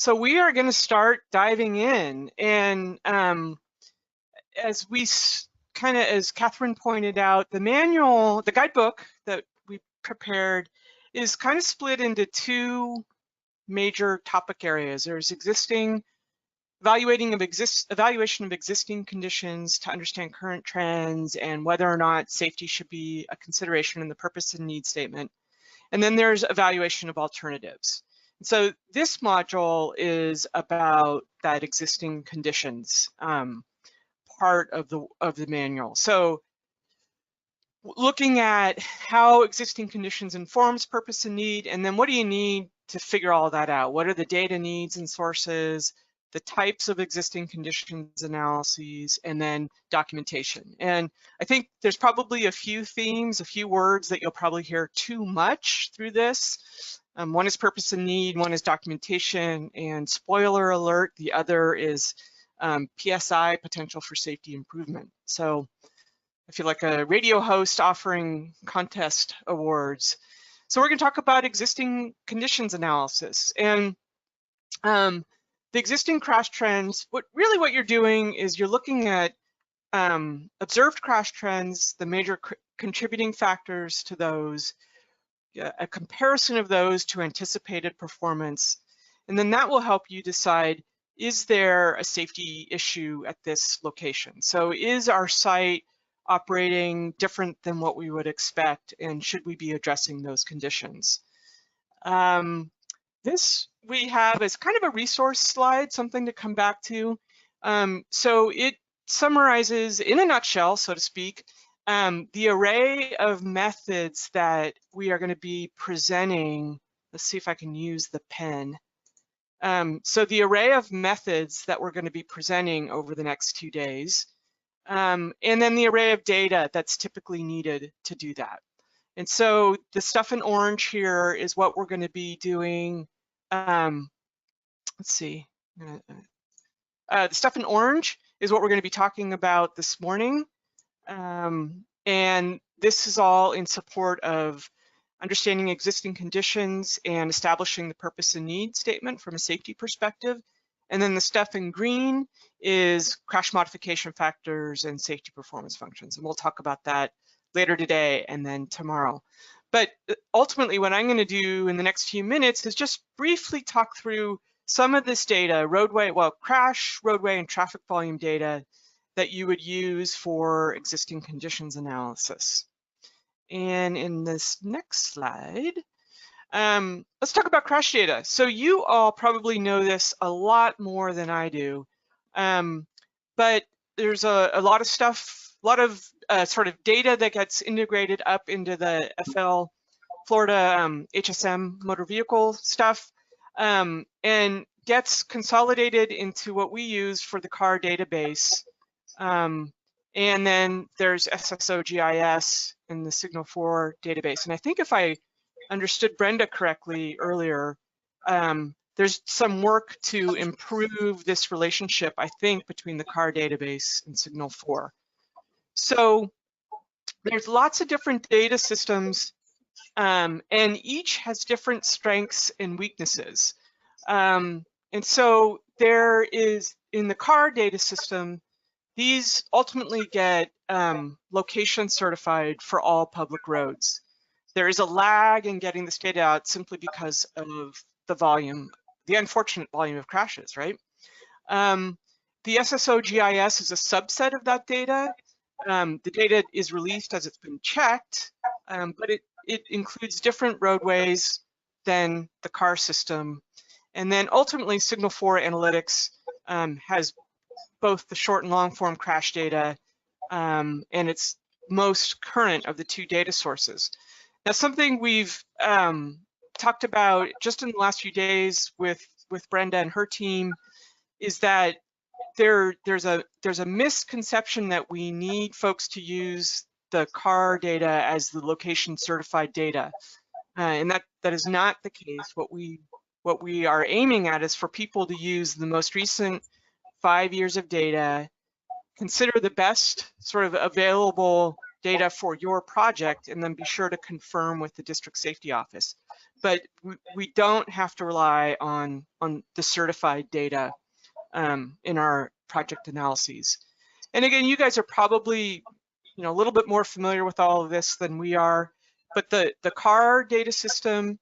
So we are going to start diving in, and as Catherine pointed out, the manual, the guidebook that we prepared is kind of split into two major topic areas. There's evaluation of existing conditions to understand current trends and whether or not safety should be a consideration in the purpose and need statement. And then there's evaluation of alternatives. So this module is about that existing conditions part of the manual. So looking at how existing conditions informs purpose and need, and then what do you need to figure all that out? What are the data needs and sources, the types of existing conditions analyses, and then documentation. And I think there's probably a few themes, a few words that you'll probably hear too much through this. One is purpose and need, one is documentation, and spoiler alert, the other is PSI, potential for safety improvement. So I feel like a radio host offering contest awards. So we're going to talk about existing conditions analysis. And the existing crash trends, what you're doing is you're looking at observed crash trends, the major contributing factors to those, a comparison of those to anticipated performance, and then that will help you decide, is there a safety issue at this location? So is our site operating different than what we would expect, and should we be addressing those conditions? This we have as kind of a resource slide, something to come back to. So it summarizes, in a nutshell, so to speak, the array of methods that we are going to be presenting. Let's see if I can use the pen. So the array of methods that we're going to be presenting over the next 2 days, and then the array of data that's typically needed to do that. And so the stuff in orange here is what we're going to be doing. Let's see. The stuff in orange is what we're going to be talking about this morning. And this is all in support of understanding existing conditions and establishing the purpose and need statement from a safety perspective. And then the stuff in green is crash modification factors and safety performance functions. And we'll talk about that later today and then tomorrow. But ultimately, what I'm going to do in the next few minutes is just briefly talk through some of this data, crash, roadway, and traffic volume data that you would use for existing conditions analysis. And in this next slide, let's talk about crash data. So you all probably know this a lot more than I do, but there's a lot of stuff, sort of data that gets integrated up into the Florida HSM motor vehicle stuff, and gets consolidated into what we use for the car database. And then there's SSO GIS in the Signal 4 database. And I think if I understood Brenda correctly earlier, there's some work to improve this relationship, I think, between the car database and Signal 4. So there's lots of different data systems, and each has different strengths and weaknesses. And so there is, in the car data system, these ultimately get location certified for all public roads. There is a lag in getting this data out simply because of the volume, the unfortunate volume of crashes, right? The SSO GIS is a subset of that data. The data is released as it's been checked, but it includes different roadways than the car system. And then ultimately, Signal 4 Analytics has both the short and long form crash data, and it's most current of the two data sources. Now, something we've talked about just in the last few days with Brenda and her team is that there's a misconception that we need folks to use the car data as the location certified data, and that is not the case. What we are aiming at is for people to use the most recent 5 years of data, consider the best sort of available data for your project, and then be sure to confirm with the district safety office. but we don't have to rely on the certified data in our project analyses. And again, you guys are probably a little bit more familiar with all of this than we are, but the CAR data system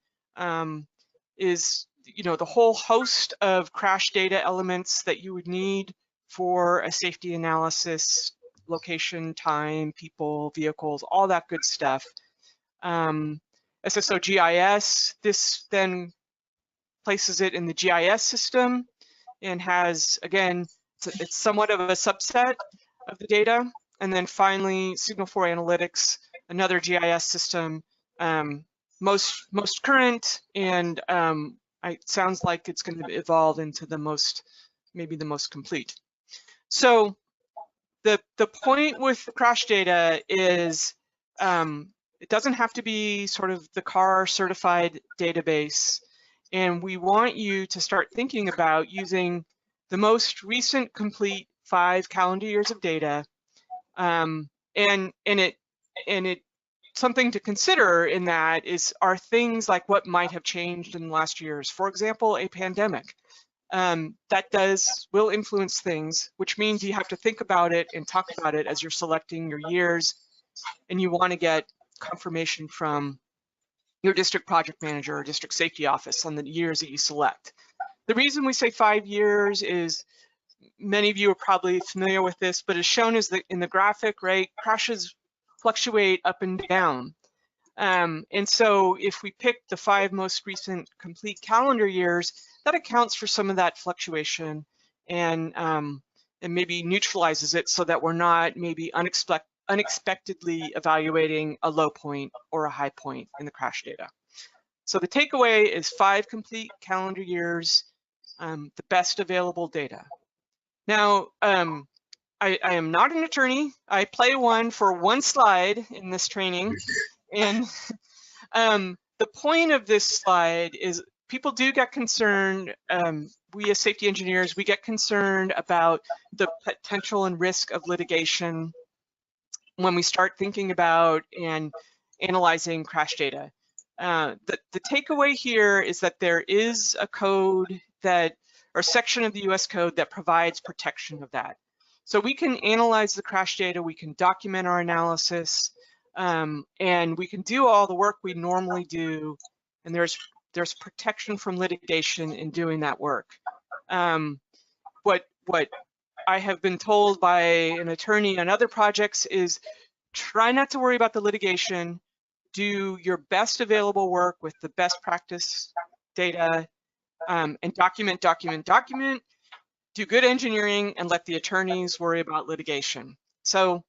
is the whole host of crash data elements that you would need for a safety analysis: location, time, people, vehicles, all that good stuff. SSO GIS, this then places it in the GIS system and has, again, it's somewhat of a subset of the data. And then finally, Signal 4 Analytics, another GIS system, most current, and it sounds like it's going to evolve into maybe the most complete. So the point with the crash data is it doesn't have to be sort of the CAR certified database. And we want you to start thinking about using the most recent complete 5 calendar years of data. And it something to consider in that are things like what might have changed in the last years. For example, a pandemic. That will influence things, which means you have to think about it and talk about it as you're selecting your years, and you want to get confirmation from your district project manager or district safety office on the years that you select. The reason we say 5 years is, many of you are probably familiar with this, but as shown in the graphic, right, crashes fluctuate up and down. And so if we pick the 5 most recent complete calendar years, that accounts for some of that fluctuation and maybe neutralizes it so that we're not maybe unexpectedly evaluating a low point or a high point in the crash data. So the takeaway is 5 complete calendar years, the best available data. Now, I am not an attorney. I play one for 1 slide in this training. And the point of this slide is people do get concerned. We as safety engineers, we get concerned about the potential and risk of litigation when we start thinking about and analyzing crash data. The takeaway here is that there is a code or section of the US code that provides protection of that. So we can analyze the crash data, we can document our analysis, and we can do all the work we normally do, and there's protection from litigation in doing that work. What I have been told by an attorney on other projects is try not to worry about the litigation, do your best available work with the best practice data, and document, do good engineering, and let the attorneys worry about litigation. So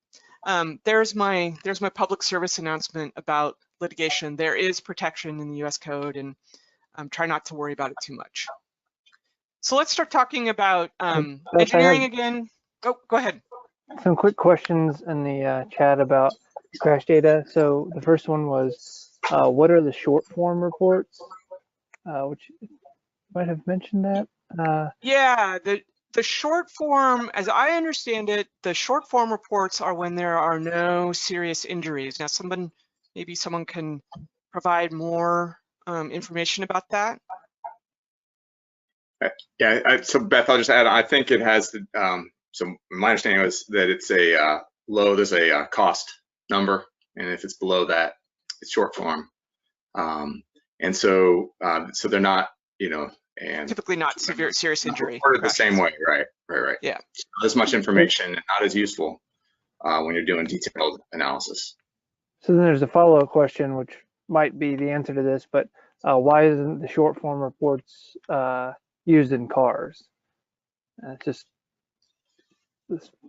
there's my public service announcement about litigation. There is protection in the US code, and try not to worry about it too much. So let's start talking about engineering again. Go ahead. Some quick questions in the chat about crash data. So the first one was, what are the short form reports? Which you might have mentioned that. Yeah, the short form, as I understand it, the short form reports are when there are no serious injuries. Now, maybe someone can provide more information about that. Yeah, so Beth, I'll just add, I think it has, so my understanding was that it's there's a cost number, and if it's below that, it's short form. And so they're not, and typically not serious injury. Reported the same way, right? Yeah. So not as much information and not as useful when you're doing detailed analysis. So then there's a follow-up question, which might be the answer to this, but why isn't the short form reports used in cars? It's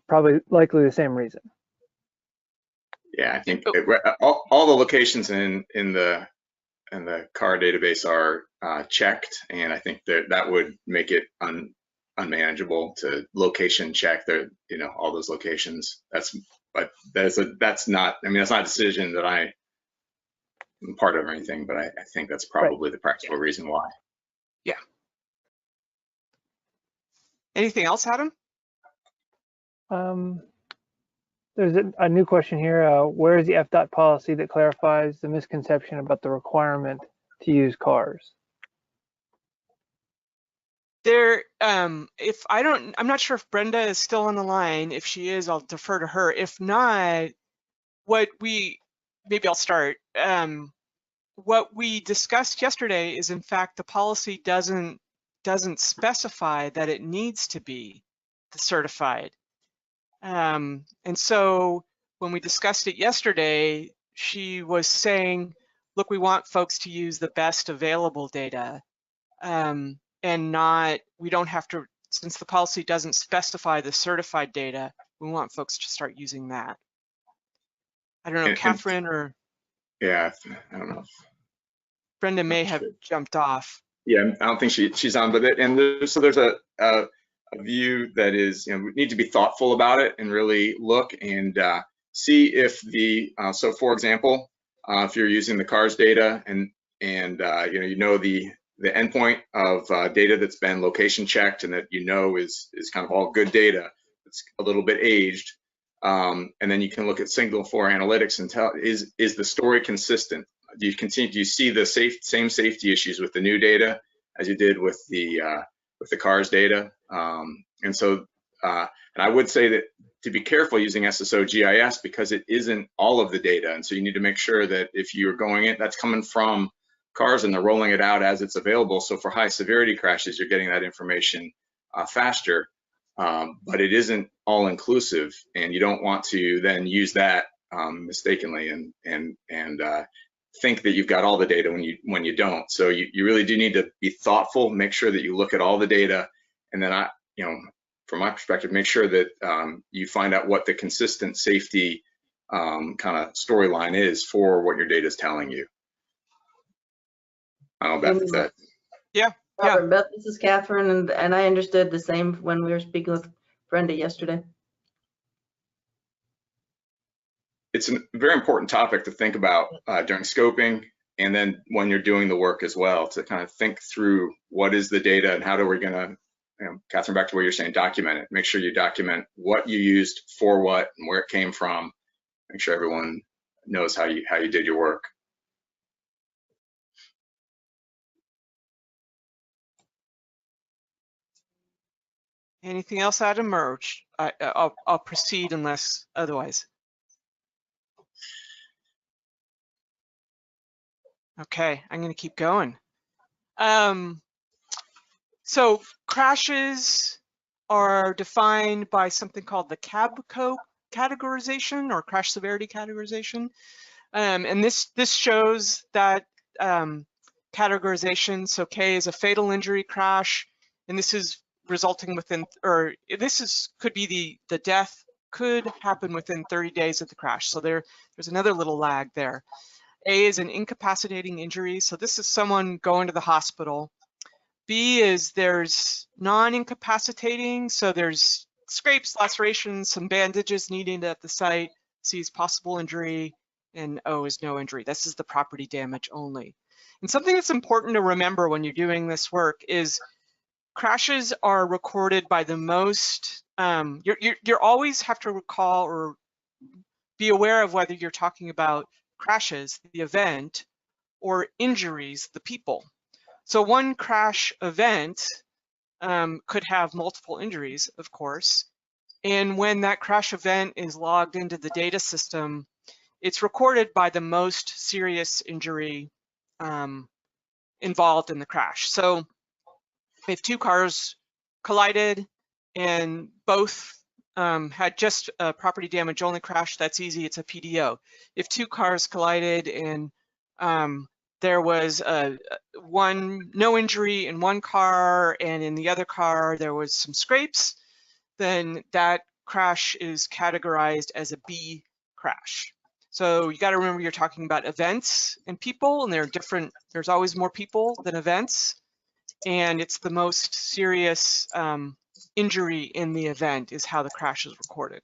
probably likely the same reason. Yeah, I think all the locations in the CAR database are checked, and I think that would make it unmanageable to location check all those locations. That's not a decision that I'm part of or anything, but I think that's probably the practical reason why. Yeah. Anything else, Adam? There's a new question here. Where is the FDOT policy that clarifies the misconception about the requirement to use cars? There, I'm not sure if Brenda is still on the line. If she is, I'll defer to her. If not, maybe I'll start. What we discussed yesterday is, in fact, the policy doesn't specify that it needs to be certified. And so when we discussed it yesterday, she was saying, look, we want folks to use the best available data, and we don't have to, since the policy doesn't specify the certified data, we want folks to start using that. I don't know, Catherine or? Yeah, I don't know. Brenda may have jumped off. Yeah, I don't think she's on, but so there's a view that is, we need to be thoughtful about it and really look and see if so for example, if you're using the CARS data and the endpoint of data that's been location checked and that is kind of all good data, it's a little bit aged, and then you can look at signal flow analytics and tell, is the story consistent? Do you see the same safety issues with the new data as you did with the CARS data? And I would say that to be careful using SSO GIS because it isn't all of the data, and so you need to make sure that if you're going in, that's coming from CARS and they're rolling it out as it's available. So for high severity crashes, you're getting that information faster, but it isn't all inclusive, and you don't want to then use that mistakenly and think that you've got all the data when you don't. So you really do need to be thoughtful, make sure that you look at all the data, and then from my perspective, make sure that you find out what the consistent safety kind of storyline is for what your data is telling you. I don't know, Beth, if that. Yeah. Robert, Beth, this is Catherine, and I understood the same when we were speaking with Brenda yesterday. It's a very important topic to think about during scoping, and then when you're doing the work as well, to kind of think through what is the data and how are we going to, Catherine, back to what you're saying, document it. Make sure you document what you used for what and where it came from. Make sure everyone knows how you did your work. Anything else, Adam, or I'll proceed unless otherwise. Okay, I'm going to keep going. So crashes are defined by something called the CABCO categorization, or crash severity categorization, and this shows that categorization. So K is a fatal injury crash, and this is resulting within, or could be the death could happen within 30 days of the crash. So there's another little lag there. A is an incapacitating injury. So this is someone going to the hospital. B is there's non-incapacitating. So there's scrapes, lacerations, some bandages needed at the site. C is possible injury, and O is no injury. This is the property damage only. And something that's important to remember when you're doing this work is crashes are recorded by the most, you always have to recall or be aware of whether you're talking about crashes, the event, or injuries, the people. So one crash event could have multiple injuries, of course. And when that crash event is logged into the data system, it's recorded by the most serious injury involved in the crash. So if two cars collided and both had just a property damage only crash, that's easy, it's a PDO. If two cars collided and there was no injury in one car and in the other car there was some scrapes, then that crash is categorized as a B crash. So you got to remember you're talking about events and people, and there's always more people than events, and it's the most serious injury in the event is how the crash is recorded.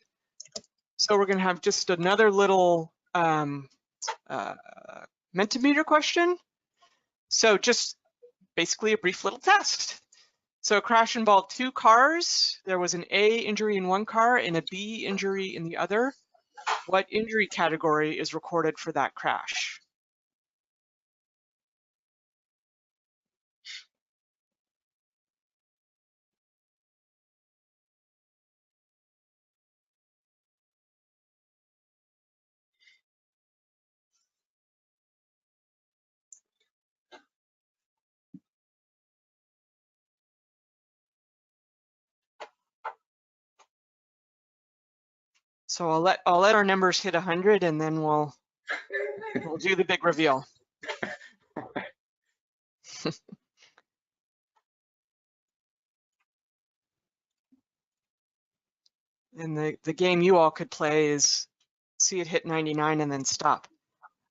So we're going to have just another little Mentimeter question. So just basically a brief little test. So a crash involved two cars. There was an A injury in one car and a B injury in the other. What injury category is recorded for that crash? So I'll let our numbers hit 100, and then we'll do the big reveal. And the game you all could play is see it hit 99 and then stop.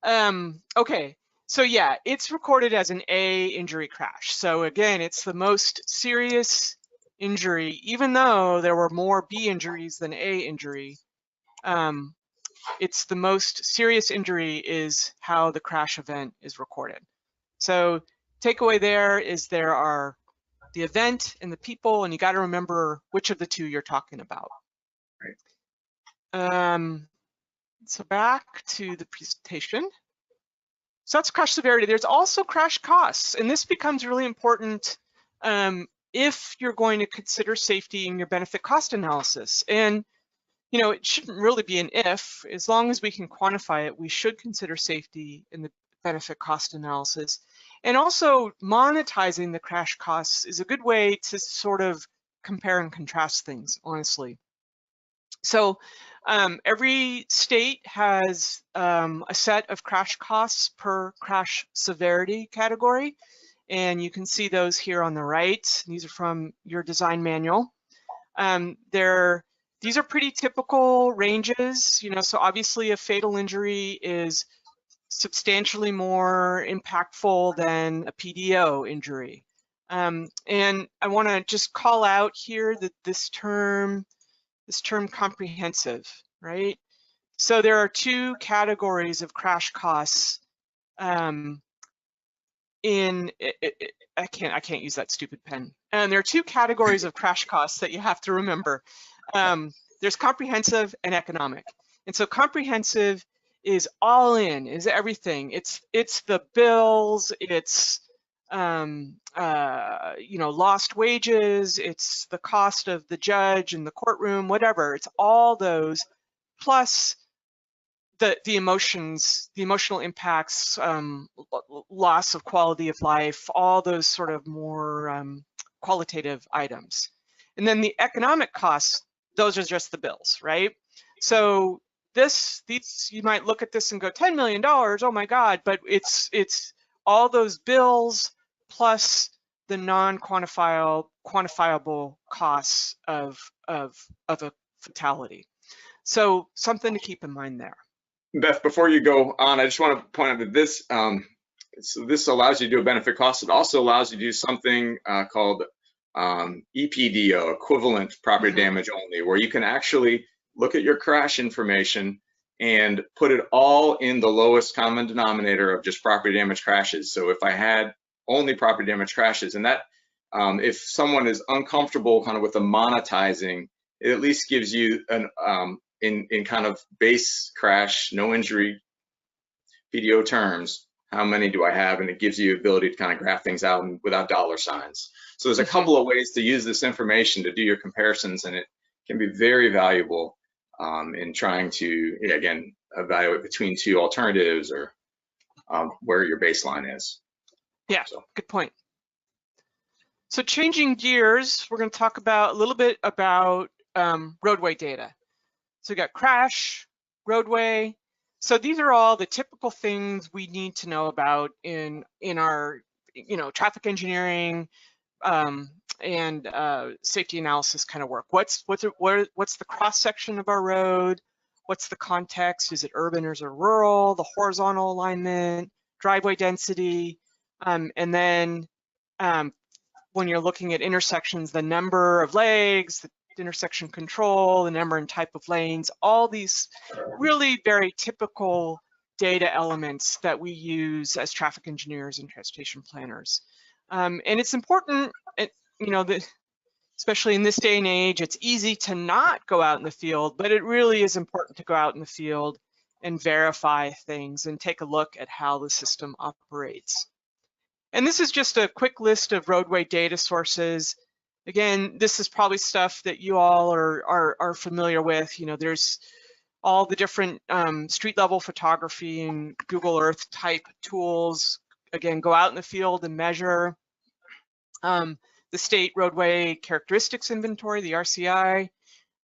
Okay, so yeah, it's recorded as an A injury crash. So again, it's the most serious injury, even though there were more B injuries than A injury. It's the most serious injury is how the crash event is recorded. So takeaway there is there are the event and the people, and you got to remember which of the two you're talking about. Right. So back to the presentation. So that's crash severity. There's also crash costs, and this becomes really important if you're going to consider safety in your benefit cost analysis. And you know, it shouldn't really be an if. As long as we can quantify it, we should consider safety in the benefit cost analysis. And also monetizing the crash costs is a good way to sort of compare and contrast things, honestly. So every state has a set of crash costs per crash severity category. And you can see those here on the right. These are from your design manual. These are pretty typical ranges, you know, so obviously a fatal injury is substantially more impactful than a PDO injury. And I want to just call out here that this term comprehensive, right? So there are two categories of crash costs. I can't use that stupid pen. And there are two categories of crash costs that you have to remember. There's comprehensive and economic. And so comprehensive is all in, is everything. It's the bills, it's you know, lost wages, it's the cost of the judge in the courtroom, whatever. It's all those plus the emotions, the emotional impacts, loss of quality of life, all those sort of more qualitative items. And then the economic costs, those are just the bills, right? So these, you might look at this and go, $10 million, oh my God, but it's all those bills plus the non-quantifiable costs of a fatality. So something to keep in mind there. Beth, before you go on, I just want to point out that this so this allows you to do a benefit cost. It also allows you to do something called EPDO, equivalent property damage only, where you can actually look at your crash information and put it all in the lowest common denominator of just property damage crashes. So if I had only property damage crashes, and that if someone is uncomfortable kind of with the monetizing, it at least gives you an in kind of base crash, no injury, PDO terms, how many do I have? And it gives you the ability to kind of graph things out without dollar signs. So there's a couple of ways to use this information to do your comparisons, and it can be very valuable in trying to, again, evaluate between two alternatives or where your baseline is. Yeah, so. Good point. So changing gears, we're going to talk about a little bit about roadway data. So we got crash, roadway. So these are all the typical things we need to know about in our, you know, traffic engineering and safety analysis kind of work. What's the cross section of our road? What's the context? Is it urban or is it rural? The horizontal alignment, driveway density, and then when you're looking at intersections, the number of legs, the intersection control, the number and type of lanes, all these really very typical data elements that we use as traffic engineers and transportation planners. And it's important, you know, that especially in this day and age, it's easy to not go out in the field, but it really is important to go out in the field and verify things and take a look at how the system operates. And this is just a quick list of roadway data sources. Again, this is probably stuff that you all are familiar with. You know, there's all the different street level photography and Google Earth type tools. Again, go out in the field and measure. The state roadway characteristics inventory, the RCI.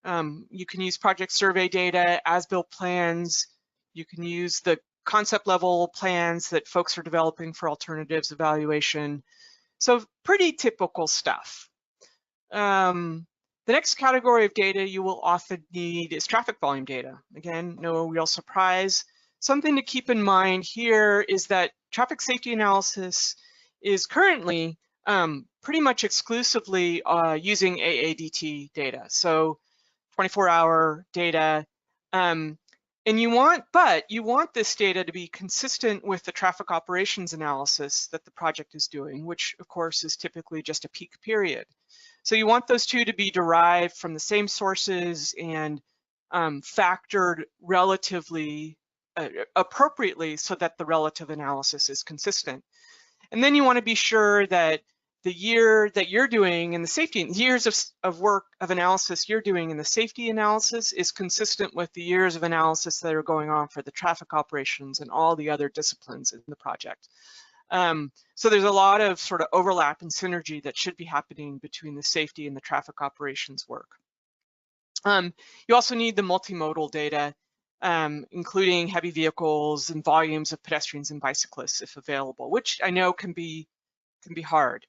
You can use project survey data, as-built plans. You can use the concept level plans that folks are developing for alternatives evaluation. So pretty typical stuff. The next category of data you will often need is traffic volume data. Again, no real surprise. Something to keep in mind here is that traffic safety analysis is currently pretty much exclusively using AADT data. So 24-hour data. And you want this data to be consistent with the traffic operations analysis that the project is doing, which of course is typically just a peak period. So you want those two to be derived from the same sources and factored relatively appropriately so that the relative analysis is consistent. And then you want to be sure that the year that you're doing in the safety, years of work of analysis you're doing in the safety analysis is consistent with the years of analysis that are going on for the traffic operations and all the other disciplines in the project. So there's a lot of sort of overlap and synergy that should be happening between the safety and the traffic operations work. You also need the multimodal data, including heavy vehicles and volumes of pedestrians and bicyclists if available, which I know can be hard.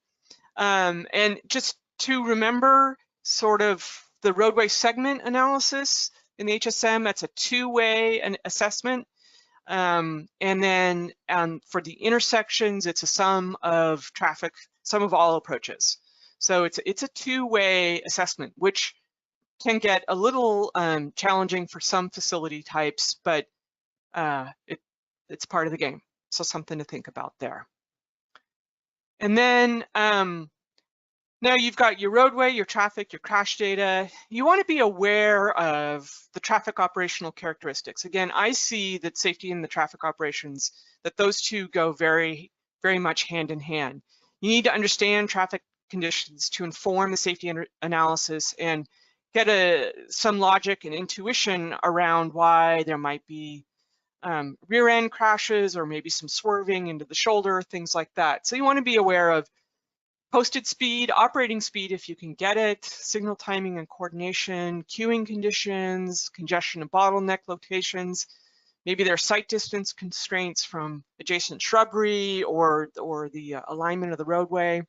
And just to remember sort of the roadway segment analysis in the HSM, that's a two-way assessment. And then for the intersections, it's a sum of all approaches. So it's a two-way assessment, which can get a little challenging for some facility types, but it's part of the game. So something to think about there. And then now you've got your roadway, your traffic, your crash data. You want to be aware of the traffic operational characteristics. Again, I see that safety and the traffic operations, that those two go very, very much hand in hand. You need to understand traffic conditions to inform the safety analysis and get some logic and intuition around why there might be rear end crashes or maybe some swerving into the shoulder, things like that. So you want to be aware of posted speed, operating speed if you can get it, signal timing and coordination, queuing conditions, congestion and bottleneck locations. Maybe there are sight distance constraints from adjacent shrubbery or the alignment of the roadway.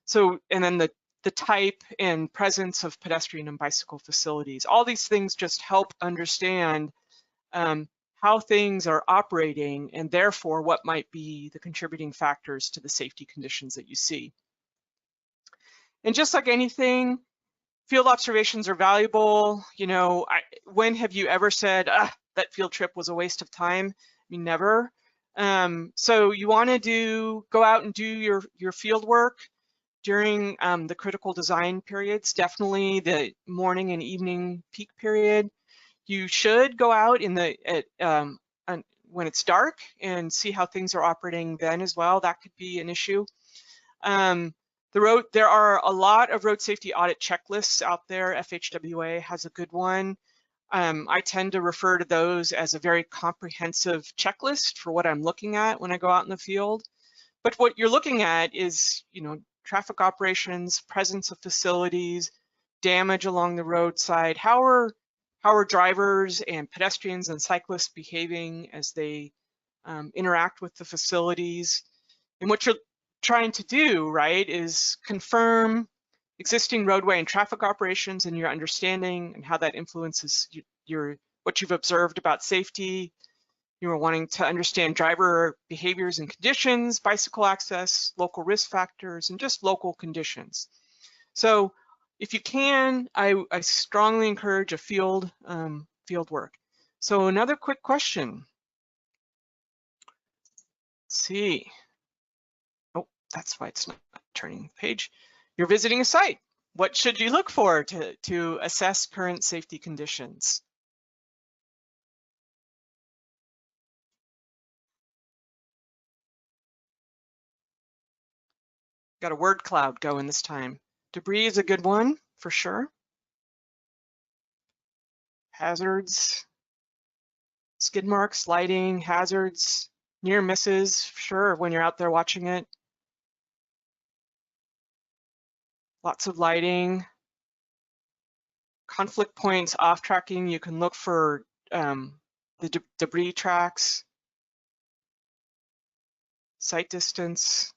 So, and then the type and presence of pedestrian and bicycle facilities. All these things just help understand how things are operating and therefore what might be the contributing factors to the safety conditions that you see. And just like anything, field observations are valuable. You know, when have you ever said, that field trip was a waste of time? I mean, never. So you want to go out and do your field work during the critical design periods, definitely the morning and evening peak period. You should go out when it's dark and see how things are operating then as well. That could be an issue. There are a lot of road safety audit checklists out there. FHWA has a good one. I tend to refer to those as a very comprehensive checklist for what I'm looking at when I go out in the field. But what you're looking at is, you know, traffic operations, presence of facilities, damage along the roadside. How are drivers and pedestrians and cyclists behaving as they interact with the facilities? And what you're trying to do, right, is confirm existing roadway and traffic operations and your understanding and how that influences what you've observed about safety. You're wanting to understand driver behaviors and conditions, bicycle access, local risk factors, and just local conditions. So if you can, I strongly encourage a field work. So another quick question. Let's see. Oh, that's why it's not turning the page. You're visiting a site. What should you look for to assess current safety conditions? Got a word cloud going this time. Debris is a good one for sure. Hazards, skid marks, lighting, hazards, near misses, sure, when you're out there watching it. Lots of lighting. conflict points, off tracking, you can look for the debris tracks, sight distance.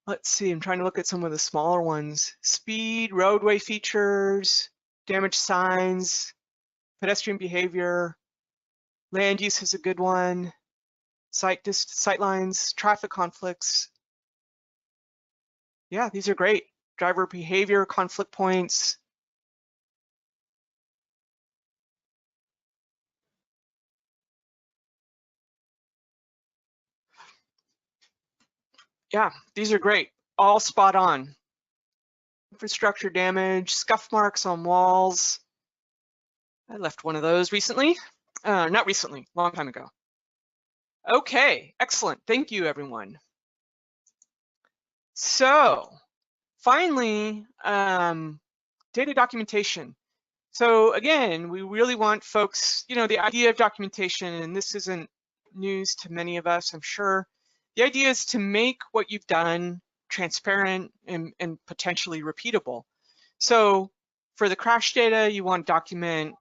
Let's see, I'm trying to look at some of the smaller ones. Speed, roadway features, damage signs, pedestrian behavior, land use is a good one, sight lines, traffic conflicts. Yeah, these are great. Driver behavior, conflict points. Yeah, these are great. All spot on. Infrastructure damage, scuff marks on walls. I left one of those recently. Not recently, long time ago. Okay, excellent. Thank you, everyone. So finally, data documentation. So again, we really want folks, you know, the idea of documentation, and this isn't news to many of us, I'm sure. The idea is to make what you've done transparent and potentially repeatable. So for the crash data, you want to document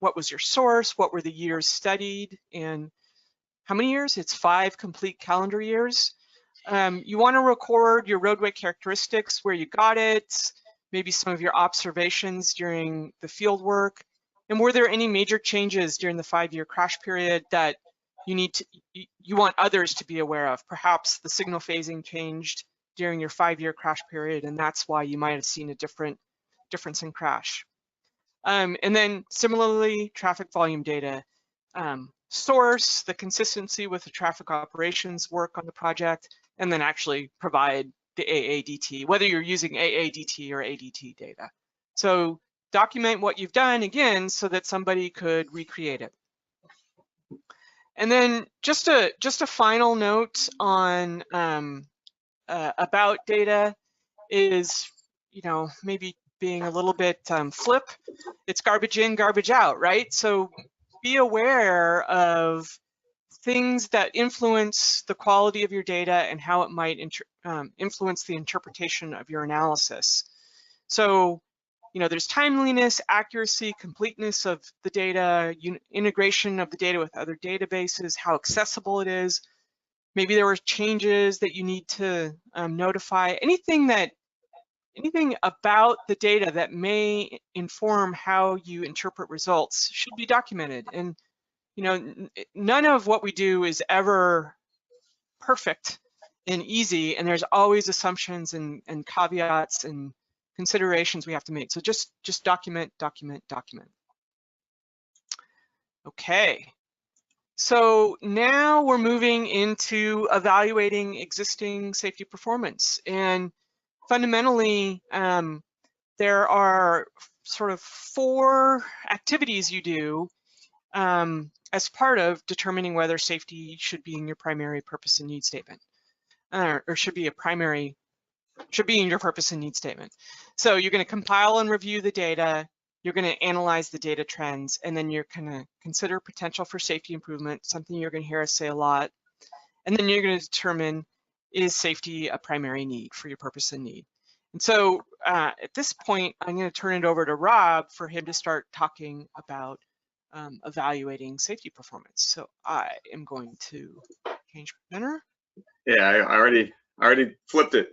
what was your source, what were the years studied, and how many years? It's 5 complete calendar years. You want to record your roadway characteristics, where you got it, maybe some of your observations during the field work, and were there any major changes during the 5-year crash period that you want others to be aware of? Perhaps the signal phasing changed during your 5-year crash period, and that's why you might have seen a difference in crash. And then similarly, traffic volume data, source, the consistency with the traffic operations work on the project, and then actually provide the AADT, whether you're using AADT or ADT data. So document what you've done, again, so that somebody could recreate it. And then just a final note on about data is, you know, maybe being a little bit flip. It's garbage in, garbage out, right? So be aware of things that influence the quality of your data and how it might influence the interpretation of your analysis. So, you know, there's timeliness, accuracy, completeness of the data, integration of the data with other databases, how accessible it is. Maybe there were changes that you need to notify. Anything about the data that may inform how you interpret results should be documented. And you know, none of what we do is ever perfect and easy, and there's always assumptions and caveats and considerations we have to make. So just document, document, document. Okay, so now we're moving into evaluating existing safety performance. And fundamentally, there are sort of 4 activities you do as part of determining whether safety should be in your primary purpose and need statement, or should be in your purpose and need statement. So you're going to compile and review the data, you're going to analyze the data trends, and then you're going to consider potential for safety improvement, something you're going to hear us say a lot. And then you're going to determine, is safety a primary need for your purpose and need? And so at this point, I'm going to turn it over to Rob for him to start talking about evaluating safety performance. So I am going to change presenter. Yeah, I already flipped it.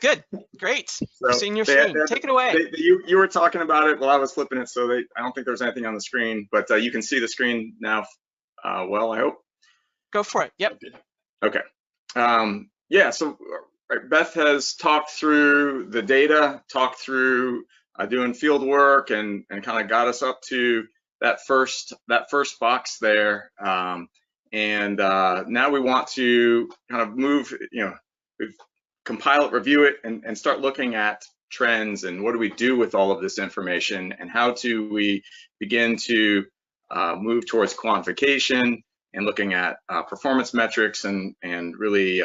Good, great. So seeing your screen. Take it away. You were talking about it while I was flipping it, so I don't think there's anything on the screen, but you can see the screen now. Well, I hope. Go for it. Yep. Okay. Yeah. So Beth has talked through the data, talked through doing field work, and kind of got us up to that first box there. And now we want to kind of move, you know, compile it, review it, and start looking at trends and what do we do with all of this information, and how do we begin to move towards quantification and looking at performance metrics and really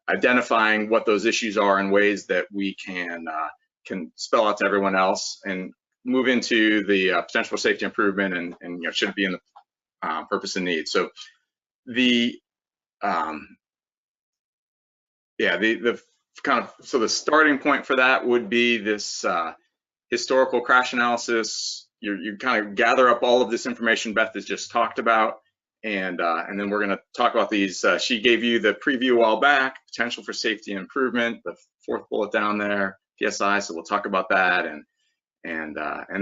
identifying what those issues are in ways that we can spell out to everyone else and move into the potential for safety improvement and you know, should it be in the purpose and need. So the Yeah, the kind of, so the starting point for that would be this historical crash analysis. You kind of gather up all of this information Beth has just talked about, and then we're going to talk about these. She gave you the preview a while back, potential for safety improvement, the fourth bullet down there, PSI. So we'll talk about that, and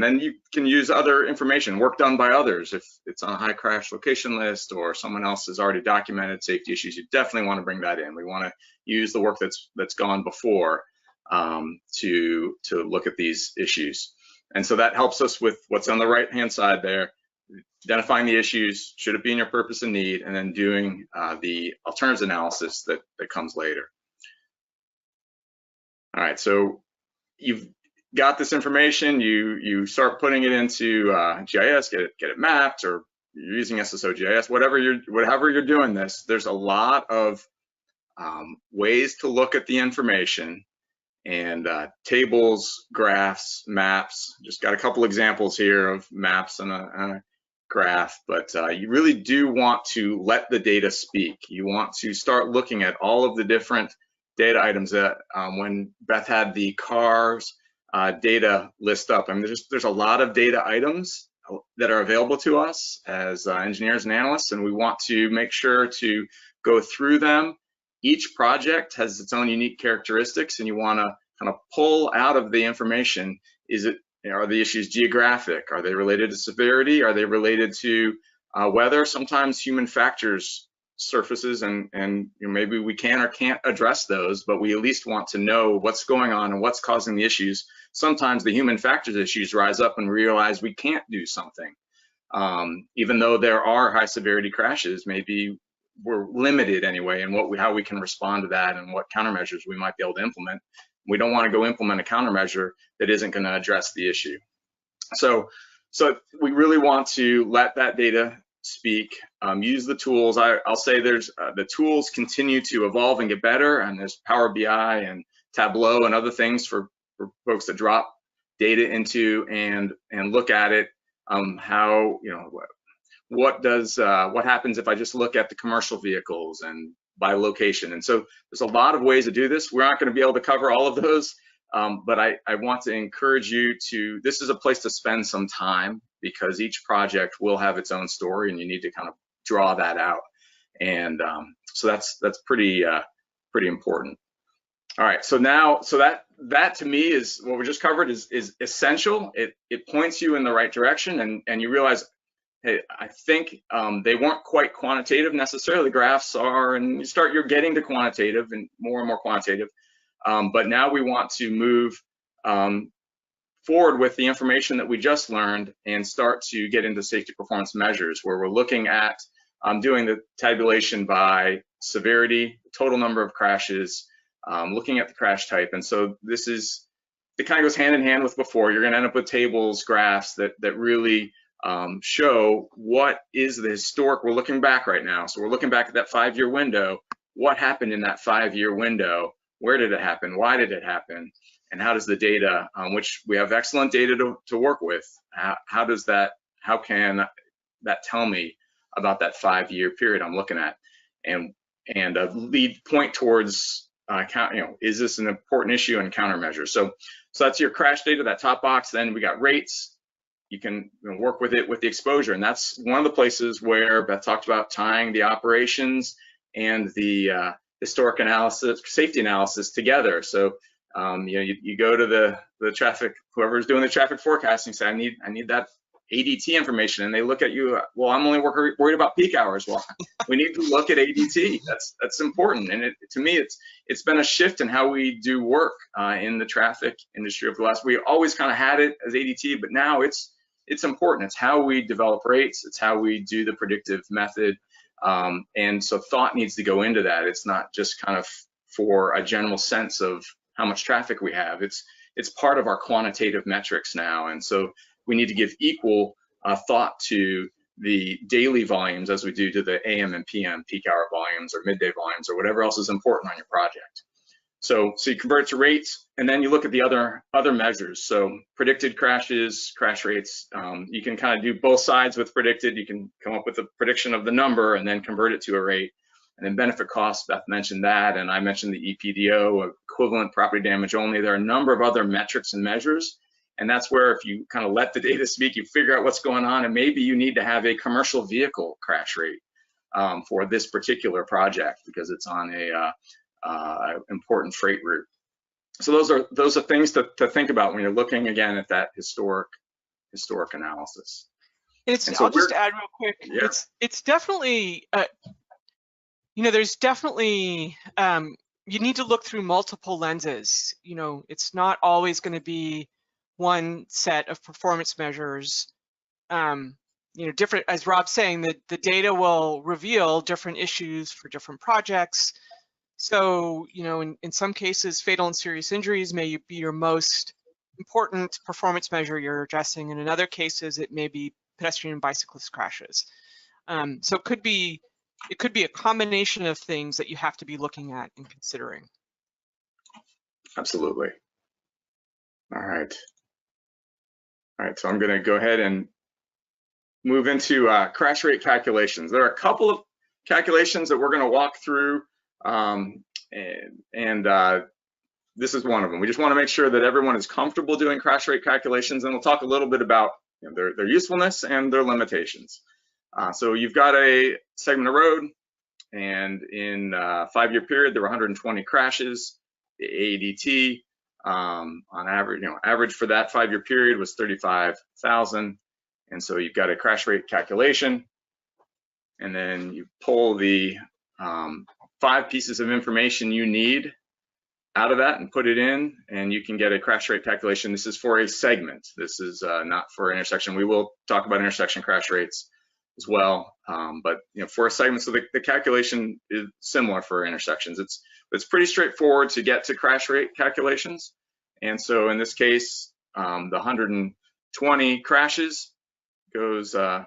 then you can use other information, work done by others. If it's on a high crash location list or someone else has already documented safety issues, you definitely want to bring that in. We want to use the work that's gone before to look at these issues. And so that helps us with what's on the right-hand side there, identifying the issues, should it be in your purpose and need, and then doing the alternatives analysis that comes later. All right, so you've got this information, you start putting it into GIS, get it mapped, or you're using SSO GIS, whatever you're doing this, there's a lot of ways to look at the information, and tables, graphs, maps. Just got a couple examples here of maps and a graph, but you really do want to let the data speak. You want to start looking at all of the different data items that when Beth had the cars data list up, I mean, there's a lot of data items that are available to us as engineers and analysts, and we want to make sure to go through them. Each project has its own unique characteristics, and you want to kind of pull out of the information, are the issues geographic? Are they related to severity? Are they related to weather? Sometimes human factors surfaces, and maybe we can or can't address those, but we at least want to know what's going on and what's causing the issues. Sometimes the human factors issues rise up and we realize we can't do something. Even though there are high severity crashes, maybe we're limited anyway in how we can respond to that and what countermeasures we might be able to implement. We don't want to go implement a countermeasure that isn't going to address the issue. So we really want to let that data speak, use the tools. I'll say there's the tools continue to evolve and get better, and there's Power BI and Tableau and other things for folks to drop data into and look at it. How, what happens if I just look at the commercial vehicles and by location? And so there's a lot of ways to do this. We're not going to be able to cover all of those, but I want to encourage you to, this is a place to spend some time, because each project will have its own story and you need to kind of draw that out. And so that's pretty important. All right, so that to me is what we just covered is essential. It points you in the right direction, and you realize, hey, I think they weren't quite quantitative necessarily. The graphs are, and you're getting to quantitative and more quantitative. But now we want to move forward with the information that we just learned and start to get into safety performance measures, where we're looking at doing the tabulation by severity, total number of crashes, looking at the crash type. And so it kind of goes hand in hand with before. You're going to end up with tables, graphs that really show what is the historic. We're looking back right now. So we're looking back at that 5-year window. What happened in that 5-year window? Where did it happen? Why did it happen? And how does the data, which we have excellent data to work with, how can that tell me about that 5-year period I'm looking at, and lead point towards is this an important issue and countermeasures? So that's your crash data, that top box. Then we got rates. You can work with it with the exposure, and that's one of the places where Beth talked about tying the operations and the historic analysis, safety analysis together. So you go to the traffic, whoever's doing the traffic forecasting, say I need that ADT information, and they look at you, well, I'm only worried about peak hours. Well, we need to look at ADT. That's important, and to me, it's been a shift in how we do work in the traffic industry over the last. We always kind of had it as ADT, but now it's important. It's how we develop rates. It's how we do the predictive method, and so thought needs to go into that. It's not just kind of for a general sense of how much traffic we have. It's part of our quantitative metrics now, and so we need to give equal thought to the daily volumes as we do to the AM and PM peak hour volumes or midday volumes or whatever else is important on your project. So you convert it to rates, and then you look at the other measures. So predicted crashes, crash rates. You can kind of do both sides with predicted. You can come up with a prediction of the number and then convert it to a rate. And then benefit costs, Beth mentioned that, and I mentioned the EPDO, equivalent property damage only. There are a number of other metrics and measures, and that's where if you kind of let the data speak, you figure out what's going on, and maybe you need to have a commercial vehicle crash rate for this particular project because it's on a important freight route. So those are things to think about when you're looking again at that historic analysis. I'll just add real quick. Yeah. It's definitely there's definitely you need to look through multiple lenses. It's not always going to be one set of performance measures. Different, as Rob's saying, the data will reveal different issues for different projects. So, in some cases, fatal and serious injuries may be your most important performance measure you're addressing, and in other cases, it may be pedestrian and bicyclist crashes. So it could be a combination of things that you have to be looking at and considering. Absolutely. All right. So I'm going to go ahead and move into crash rate calculations. There are a couple of calculations that we're going to walk through, and this is one of them. We just want to make sure that everyone is comfortable doing crash rate calculations, and we'll talk a little bit about their usefulness and their limitations. So you've got a segment of road, and in a 5-year period, there were 120 crashes. The AEDT on average, average for that 5-year period was 35,000. And so you've got a crash rate calculation, and then you pull the 5 pieces of information you need out of that and put it in, and you can get a crash rate calculation. This is for a segment. This is not for intersection. We will talk about intersection crash rates as well, but for a segment, so the calculation is similar for intersections. It's pretty straightforward to get to crash rate calculations, and so in this case, the 120 crashes goes in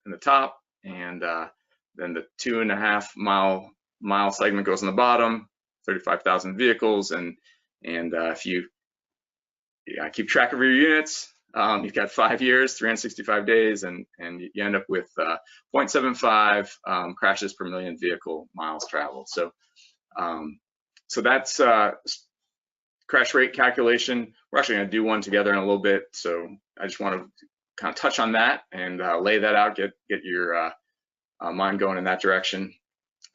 the top, and then the 2.5 mile segment goes on the bottom. 35,000 vehicles, and if you keep track of your units, you've got 5 years, 365 days, and you end up with 0.75 crashes per million vehicle miles traveled. So that's crash rate calculation. We're actually going to do one together in a little bit, so I just want to kind of touch on that and lay that out, get your mind going in that direction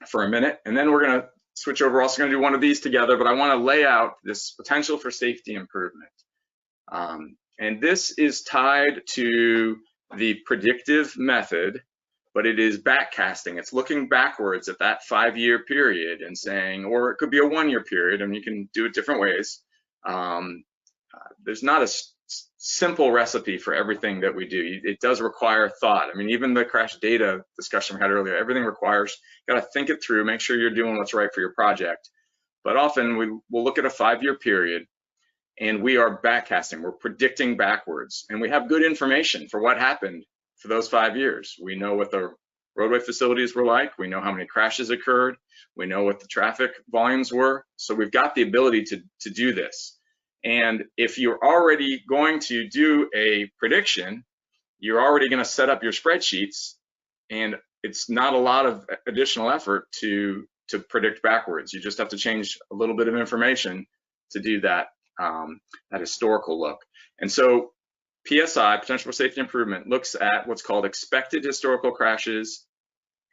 for a minute, and then we're going to switch over. We're also going to do one of these together, but I want to lay out this potential for safety improvement. And this is tied to the predictive method, but it is backcasting. It's looking backwards at that 5-year period and saying, or it could be a 1-year period, and you can do it different ways. There's not a simple recipe for everything that we do. It does require thought. I mean, even the crash data discussion we had earlier, everything requires, you got to think it through, make sure you're doing what's right for your project. But often we'll look at a 5-year period, and we are backcasting. We're predicting backwards, and we have good information for what happened for those 5 years. We know what the roadway facilities were like. We know how many crashes occurred. We know what the traffic volumes were. So we've got the ability to do this. And if you're already going to do a prediction, you're already going to set up your spreadsheets, and it's not a lot of additional effort to predict backwards. You just have to change a little bit of information to do that, that historical look. And so PSI, potential for safety improvement, looks at what's called expected historical crashes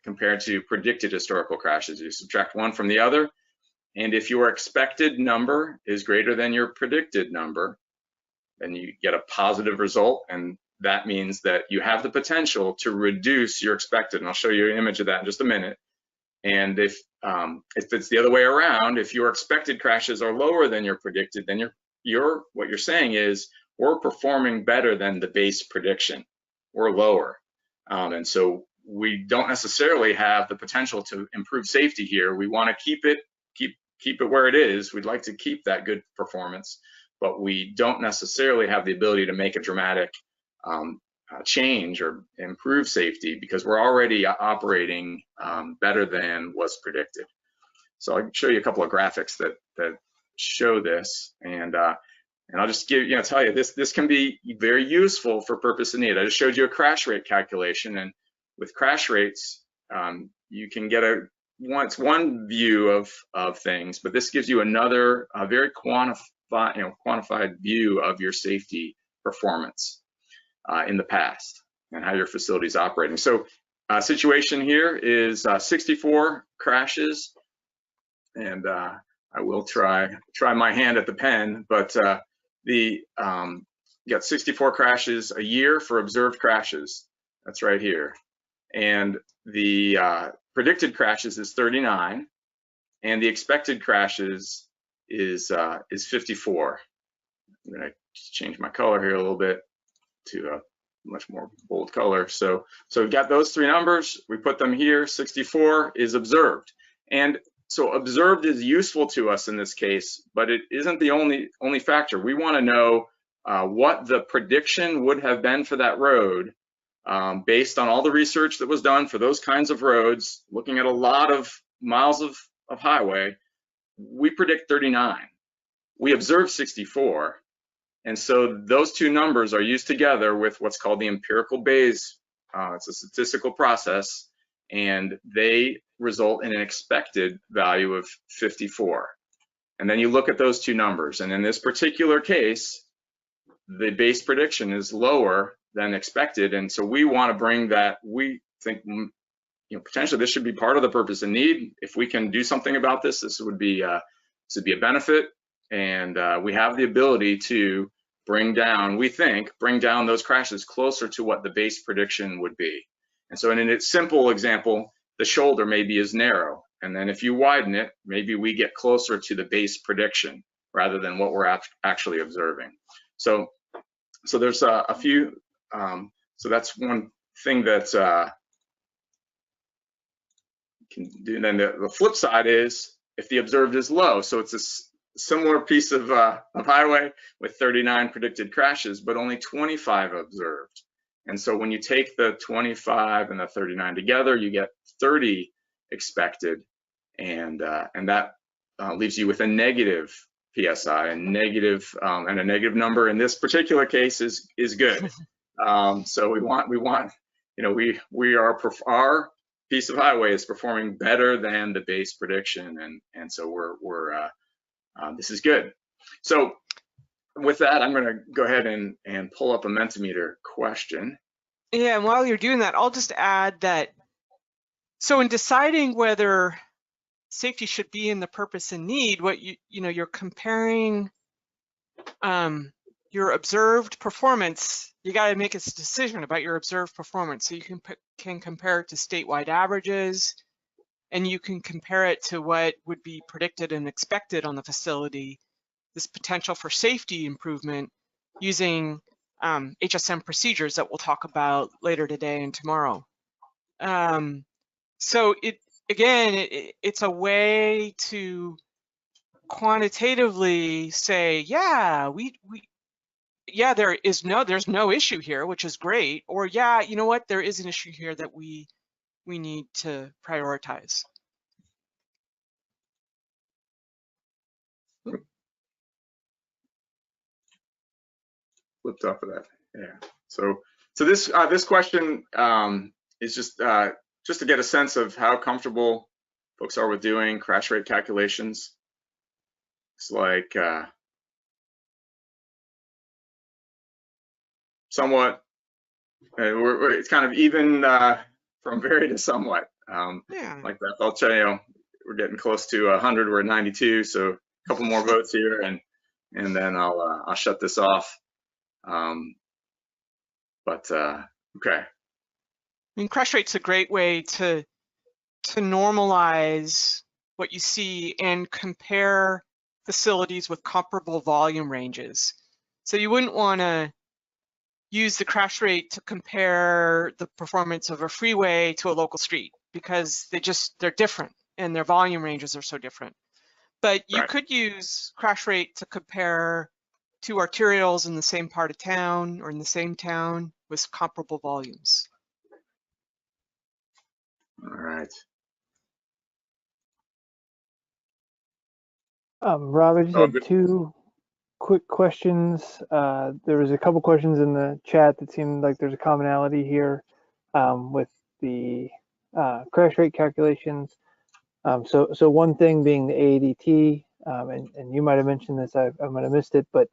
compared to predicted historical crashes. You subtract one from the other, and if your expected number is greater than your predicted number, then you get a positive result, and that means that you have the potential to reduce your expected, and I'll show you an image of that in just a minute. And if it's the other way around, if your expected crashes are lower than your predicted, then what you're saying is we're performing better than the base prediction. We're lower, and so we don't necessarily have the potential to improve safety here. We want to keep it where it is. We'd like to keep that good performance, but we don't necessarily have the ability to make a dramatic change or improve safety because we're already operating better than was predicted. So I'll show you a couple of graphics that show this, and I'll just tell you this can be very useful for purpose and need. I just showed you a crash rate calculation, and with crash rates, you can get one view of things, but this gives you another very quantified view of your safety performance in the past and how your facility is operating. So situation here is 64 crashes, and I will try my hand at the pen, but you got 64 crashes a year for observed crashes. That's right here. And the predicted crashes is 39, and the expected crashes is 54. I'm gonna change my color here a little bit to a much more bold color. So we've got those three numbers. We put them here. 64 is observed, and so observed is useful to us in this case, but it isn't the only factor. We want to know what the prediction would have been for that road based on all the research that was done for those kinds of roads, looking at a lot of miles of highway. We predict 39. We observe 64. And so those two numbers are used together with what's called the empirical Bayes. It's a statistical process, and they result in an expected value of 54. And then you look at those two numbers, and in this particular case, the base prediction is lower than expected, and so we want to bring that. We think, potentially this should be part of the purpose and need. If we can do something about this, this would be a benefit, and we have the ability to bring down those crashes closer to what the base prediction would be. And so in a simple example, the shoulder maybe is narrow, and then if you widen it, maybe we get closer to the base prediction rather than what we're actually observing. So there's a few. So that's one thing that can do. And then the flip side is if the observed is low. So it's a similar piece of highway with 39 predicted crashes, but only 25 observed. And so when you take the 25 and the 39 together, you get 30 expected, and that leaves you with a negative PSI, a negative and a negative number in this particular case is good. So we want our piece of highway is performing better than the base prediction, and so this is good. So with that, I'm going to go ahead and pull up a Mentimeter question. Yeah, and while you're doing that, I'll just add that, so in deciding whether safety should be in the purpose and need, what you're comparing your observed performance. You got to make a decision about your observed performance. So you can compare it to statewide averages, and you can compare it to what would be predicted and expected on the facility, this potential for safety improvement using HSM procedures that we'll talk about later today and tomorrow. So it's a way to quantitatively say, yeah, there's no issue here, which is great, or yeah, you know what, there is an issue here that we need to prioritize. Flipped off of that, yeah. So this question is just to get a sense of how comfortable folks are with doing crash rate calculations. It's like somewhat, it's kind of even from very to somewhat. Yeah. Like that, I'll tell you, we're getting close to 100. We're at 92, so a couple more votes here, and then I'll shut this off. Okay. I mean, crash rate's a great way to normalize what you see and compare facilities with comparable volume ranges. So you wouldn't want to use the crash rate to compare the performance of a freeway to a local street, because they're different and their volume ranges are so different. But you could use crash rate to compare two arterials in the same part of town or in the same town with comparable volumes. All right. Rob, I just had two quick questions. There was a couple questions in the chat that seemed like there's a commonality here with the crash rate calculations. So one thing being the AADT, and you might have mentioned this, I might have missed it, but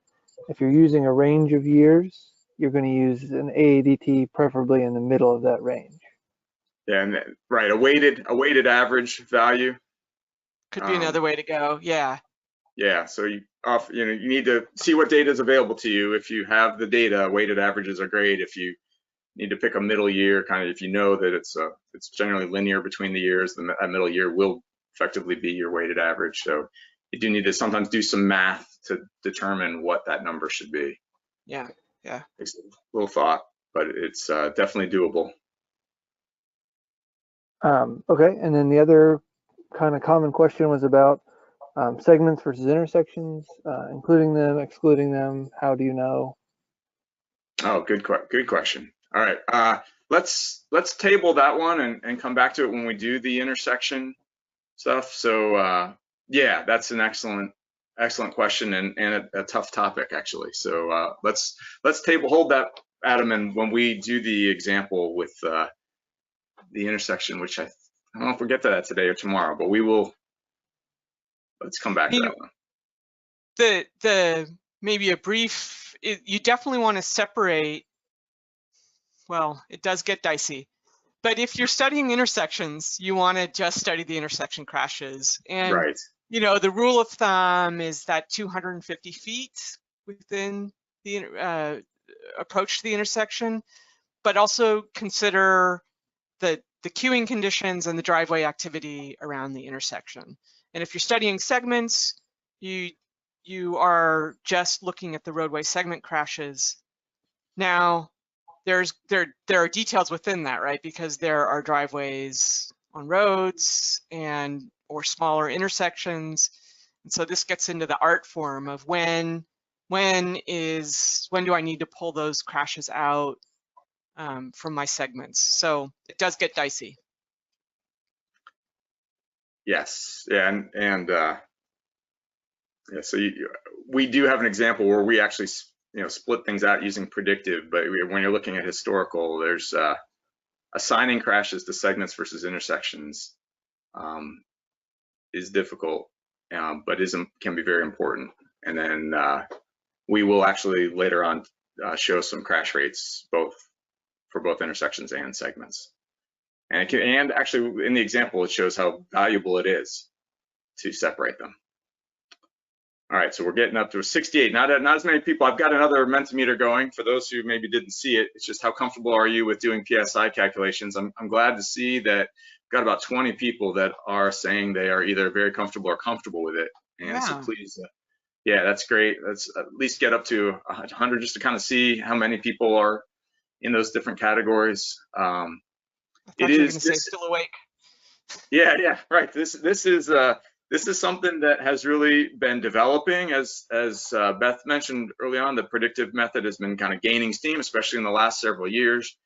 if you're using a range of years, you're going to use an AADT preferably in the middle of that range. Yeah, and right, a weighted average value. Could be another way to go. Yeah. Yeah, so you need to see what data is available to you. If you have the data, weighted averages are great. If you need to pick a middle year, kind of, if you know that it's generally linear between the years, that middle year will effectively be your weighted average. So you do need to sometimes do some math to determine what that number should be. Yeah. It's a little thought, but it's definitely doable. Okay, and then the other kind of common question was about segments versus intersections, including them, excluding them. How do you know? Oh, good question. All right, let's table that one and come back to it when we do the intersection stuff. So yeah, that's an excellent question and a tough topic actually. So let's hold that, Adam, and when we do the example with the intersection, which I don't know if we'll get to that today or tomorrow, but we will. Let's come back to that one. The maybe a brief. You definitely want to separate. Well, it does get dicey, but if you're studying intersections, you want to just study the intersection crashes. And right. The rule of thumb is that 250 feet within the approach to the intersection, but also consider the queuing conditions and the driveway activity around the intersection. And if you're studying segments, you are just looking at the roadway segment crashes. Now, there are details within that, right? Because there are driveways on roads or smaller intersections. And so this gets into the art form of when do I need to pull those crashes out from my segments. So it does get dicey. Yes, yeah, and yeah, so we do have an example where we actually split things out using predictive, but when you're looking at historical, there's assigning crashes to segments versus intersections is difficult, but can be very important. And then we will actually later on show some crash rates for both intersections and segments. And actually in the example, it shows how valuable it is to separate them. All right, so we're getting up to a 68. Not as many people. I've got another Mentimeter going. For those who maybe didn't see it, it's just how comfortable are you with doing PSI calculations. I'm glad to see that we've got about 20 people that are saying they are either very comfortable or comfortable with it. And yeah. So please, yeah, that's great. Let's at least get up to 100 just to kind of see how many people are in those different categories. It is still awake. Yeah, right. This is something that has really been developing, as Beth mentioned early on. The predictive method has been kind of gaining steam, especially in the last several years,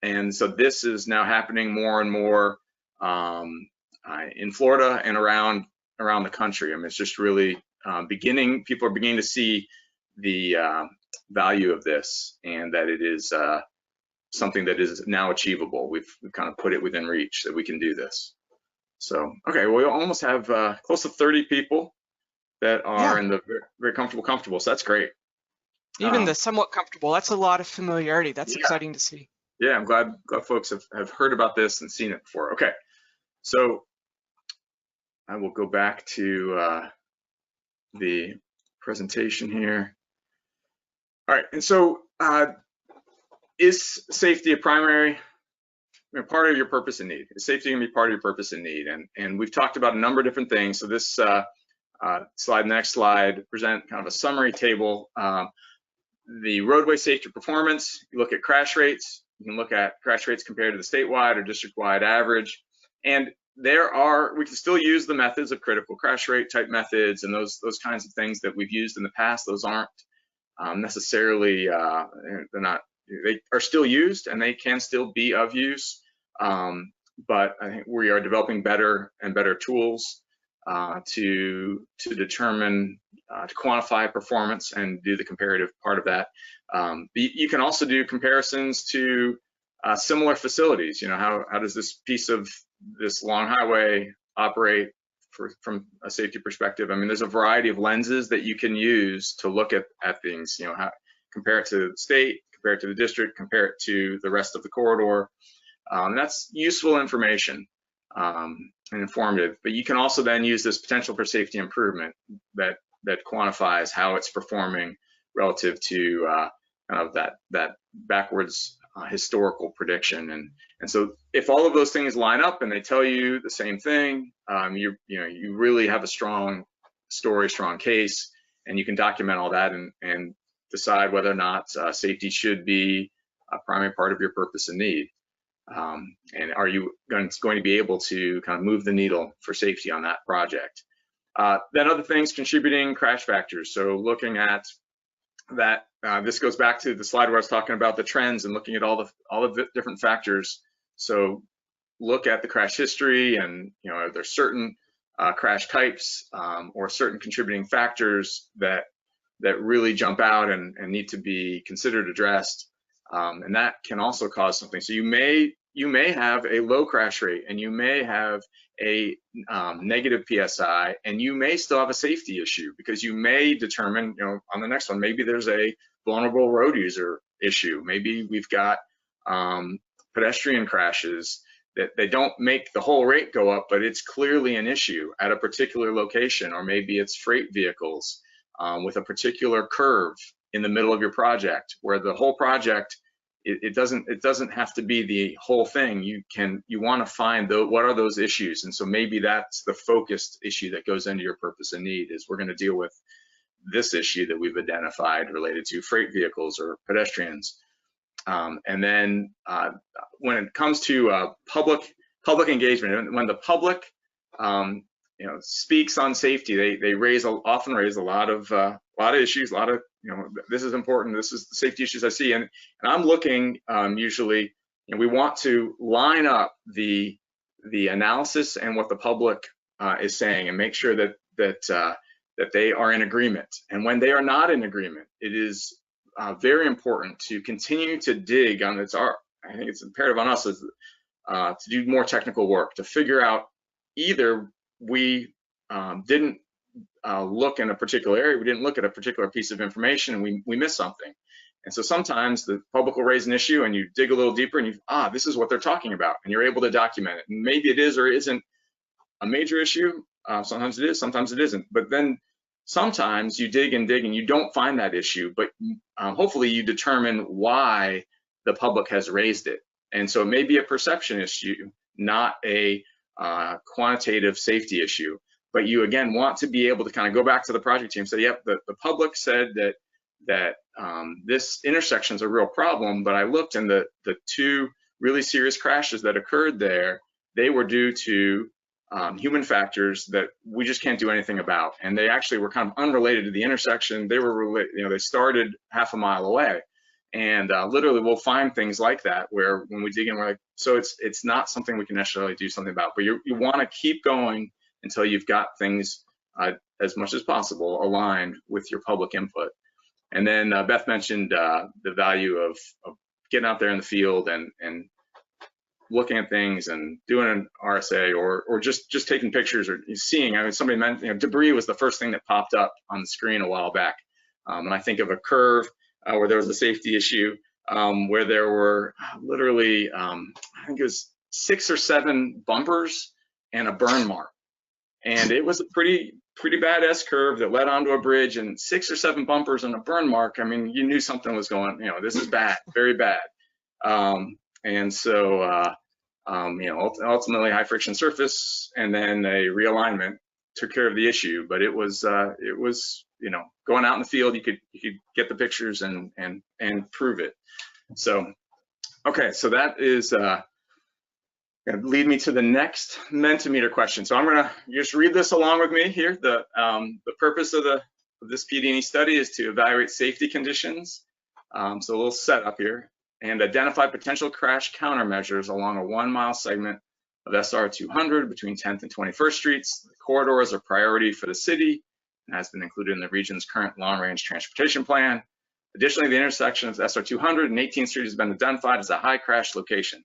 and so this is now happening more and more in Florida and around the country. I mean, it's just really beginning. People are beginning to see the value of this, and that it is something that is now achievable. We've kind of put it within reach that we can do this. So, okay, well, we almost have close to 30 people that are in the very comfortable. So that's great. Even the somewhat comfortable, that's a lot of familiarity. That's exciting to see. Yeah, I'm glad folks have heard about this and seen it before. Okay, so I will go back to the presentation here. All right, and so is safety a primary part of your purpose and need? Is safety gonna be part of your purpose and need? And we've talked about a number of different things. So this slide, next slide, present kind of a summary table. The roadway safety performance, you look at crash rates. You can look at crash rates compared to the statewide or district-wide average. And we can still use the methods of critical crash rate type methods and those kinds of things that we've used in the past. Those aren't necessarily, they are still used and they can still be of use. But I think we are developing better and better tools to determine, to quantify performance and do the comparative part of that. You can also do comparisons to similar facilities. You know, how does this piece of this long highway operate from a safety perspective. I mean, there's a variety of lenses that you can use to look at things, you know, compare it to the state, compare it to the district, compare it to the rest of the corridor. That's useful information and informative, but you can also then use this potential for safety improvement that quantifies how it's performing relative to kind of that backwards historical prediction. And so if all of those things line up and they tell you the same thing, you really have a strong story, strong case, and you can document all that and decide whether or not safety should be a primary part of your purpose and need. And are you going to be able to kind of move the needle for safety on that project? Then other things, contributing crash factors. So looking at that, this goes back to the slide where I was talking about the trends and looking at all the different factors. So look at the crash history, and are there certain crash types or certain contributing factors that really jump out and need to be considered, addressed, and that can also cause something. So you may have a low crash rate, and you may have a negative PSI, and you may still have a safety issue, because you may determine, on the next one, maybe there's a vulnerable road user issue. Maybe we've got pedestrian crashes that they don't make the whole rate go up, but it's clearly an issue at a particular location, or maybe it's freight vehicles with a particular curve in the middle of your project, where the whole project, it doesn't have to be the whole thing. You want to find what are those issues, and so maybe that's the focused issue that goes into your purpose and need, is we're going to deal with this issue that we've identified related to freight vehicles or pedestrians. And then when it comes to public engagement, when the public speaks on safety, they often raise a lot of issues, a lot of this is important, this is the safety issues I see, and I'm looking usually, we want to line up the analysis and what the public is saying, and make sure that they are in agreement. And when they are not in agreement, it is very important to continue to dig on I think it's imperative on us to do more technical work to figure out, either we didn't look in a particular area, we didn't look at a particular piece of information, and we missed something. And so sometimes the public will raise an issue, and you dig a little deeper, and this is what they're talking about, and you're able to document it. And maybe it is or isn't a major issue. Sometimes it is, sometimes it isn't. But then sometimes you dig and you don't find that issue, but hopefully you determine why the public has raised it. And so it may be a perception issue, not a quantitative safety issue. But you, again, want to be able to kind of go back to the project team and say, yep, the public said that this intersection is a real problem, but I looked, and the two really serious crashes that occurred there, they were due to human factors that we just can't do anything about. And they actually were kind of unrelated to the intersection. They were, they started half a mile away. And literally we'll find things like that, where when we dig in, we're like, so it's not something we can necessarily do something about, but you want to keep going until you've got things as much as possible aligned with your public input. And then Beth mentioned the value of getting out there in the field and looking at things and doing an RSA or just taking pictures or seeing. I mean, somebody mentioned, debris was the first thing that popped up on the screen a while back. And I think of a curve where there was a safety issue, where there were literally, I think it was 6 or 7 bumpers and a burn mark. And it was a pretty bad S-curve that led onto a bridge, and 6 or 7 bumpers and a burn mark. I mean, you knew something was going, this is bad, very bad. And so, ultimately high friction surface and then a realignment took care of the issue. But it was going out in the field, you could get the pictures and prove it. So, okay, so that is going to lead me to the next Mentimeter question. So I'm going to just read this along with me here. The purpose of this PD&E study is to evaluate safety conditions. So a little setup here, and identify potential crash countermeasures along a 1-mile segment of SR 200 between 10th and 21st Streets. The corridor is a priority for the city and has been included in the region's current long-range transportation plan. Additionally, the intersection of SR 200 and 18th Street has been identified as a high crash location.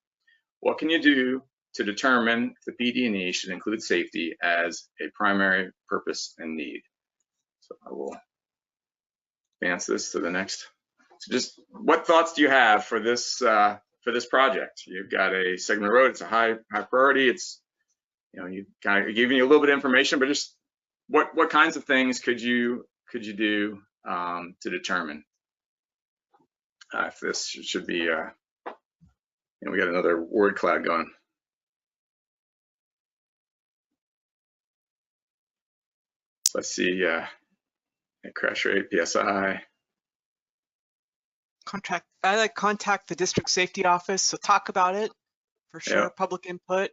What can you do to determine if the PD&E should include safety as a primary purpose and need. So I will advance this to the next. So just what thoughts do you have for this project? You've got a segment road. It's a high priority. It's, you know, you kind of giving you a little bit of information, but just what kinds of things could you do to determine if this should be, you know, we got another word cloud going. So let's see, crash rate, PSI. I like contact the district safety office, so talk about it for sure. Yeah. Public input.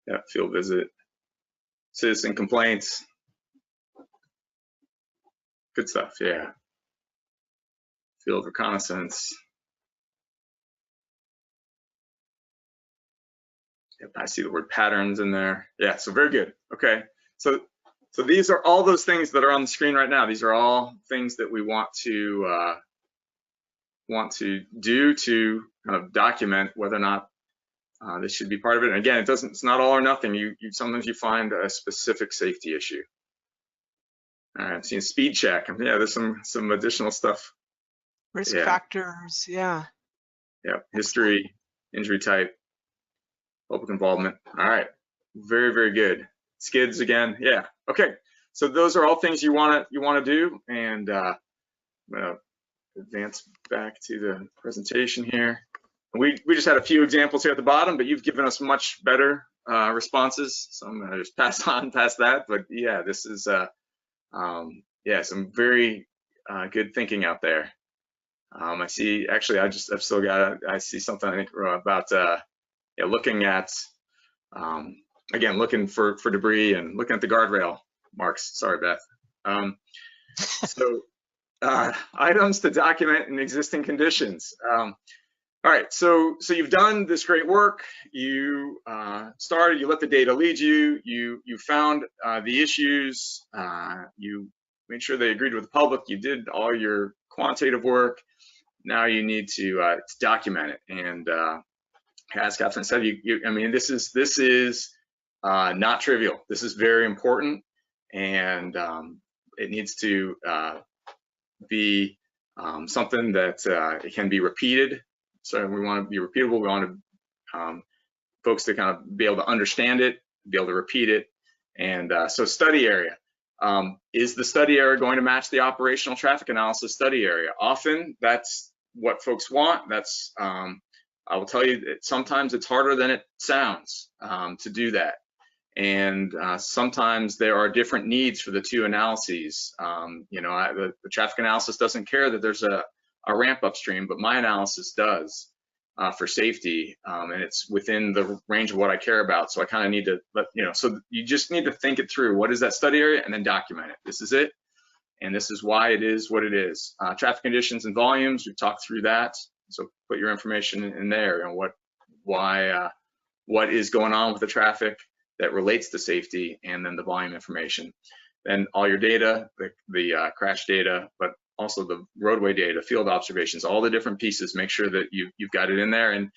Yeah, field visit, citizen complaints. Good stuff, yeah. Field reconnaissance. Yep, I see the word patterns in there. Yeah, so very good. Okay, so these are all those things that are on the screen right now. These are all things that we want to do to kind of document whether or not this should be part of it. And again, it's not all or nothing. Sometimes you find a specific safety issue. All right, I'm seeing speed check. Yeah, there's some additional stuff. Risk factors, yeah. Yeah, history, injury type, public involvement. All right, very, very good. Skids again, yeah. Okay, so those are all things you want to do, and I'm gonna advance back to the presentation here. We just had a few examples here at the bottom, but you've given us much better responses, so I'm gonna just pass that. But yeah, this is yeah, some very good thinking out there. I see. Actually, I see something I think about yeah, looking at again, looking for debris and looking at the guardrail marks. Sorry, Beth. So items to document in existing conditions. All right, so you've done this great work. You started, you let the data lead you. You found the issues. You made sure they agreed with the public. You did all your quantitative work. Now you need to document it. And as Catherine said, I mean, this is not trivial. This is very important, and it needs to be something that it can be repeated. So we want to be repeatable. We want to folks to kind of be able to understand it, be able to repeat it. And so study area. Is the study area going to match the operational traffic analysis study area? Often that's what folks want. That's I will tell you that sometimes it's harder than it sounds to do that. And sometimes there are different needs for the two analyses. You know, the traffic analysis doesn't care that there's a ramp upstream, but my analysis does for safety, and it's within the range of what I care about. So I kind of need to so you just need to think it through. What is that study area? And then document it. This is it, and this is why it is what it is. Traffic conditions and volumes, we've talked through that. So put your information in there, and what is going on with the traffic that relates to safety, and then the volume information. Then all your data, the crash data, but also the roadway data, field observations, all the different pieces, make sure that you've got it in there. And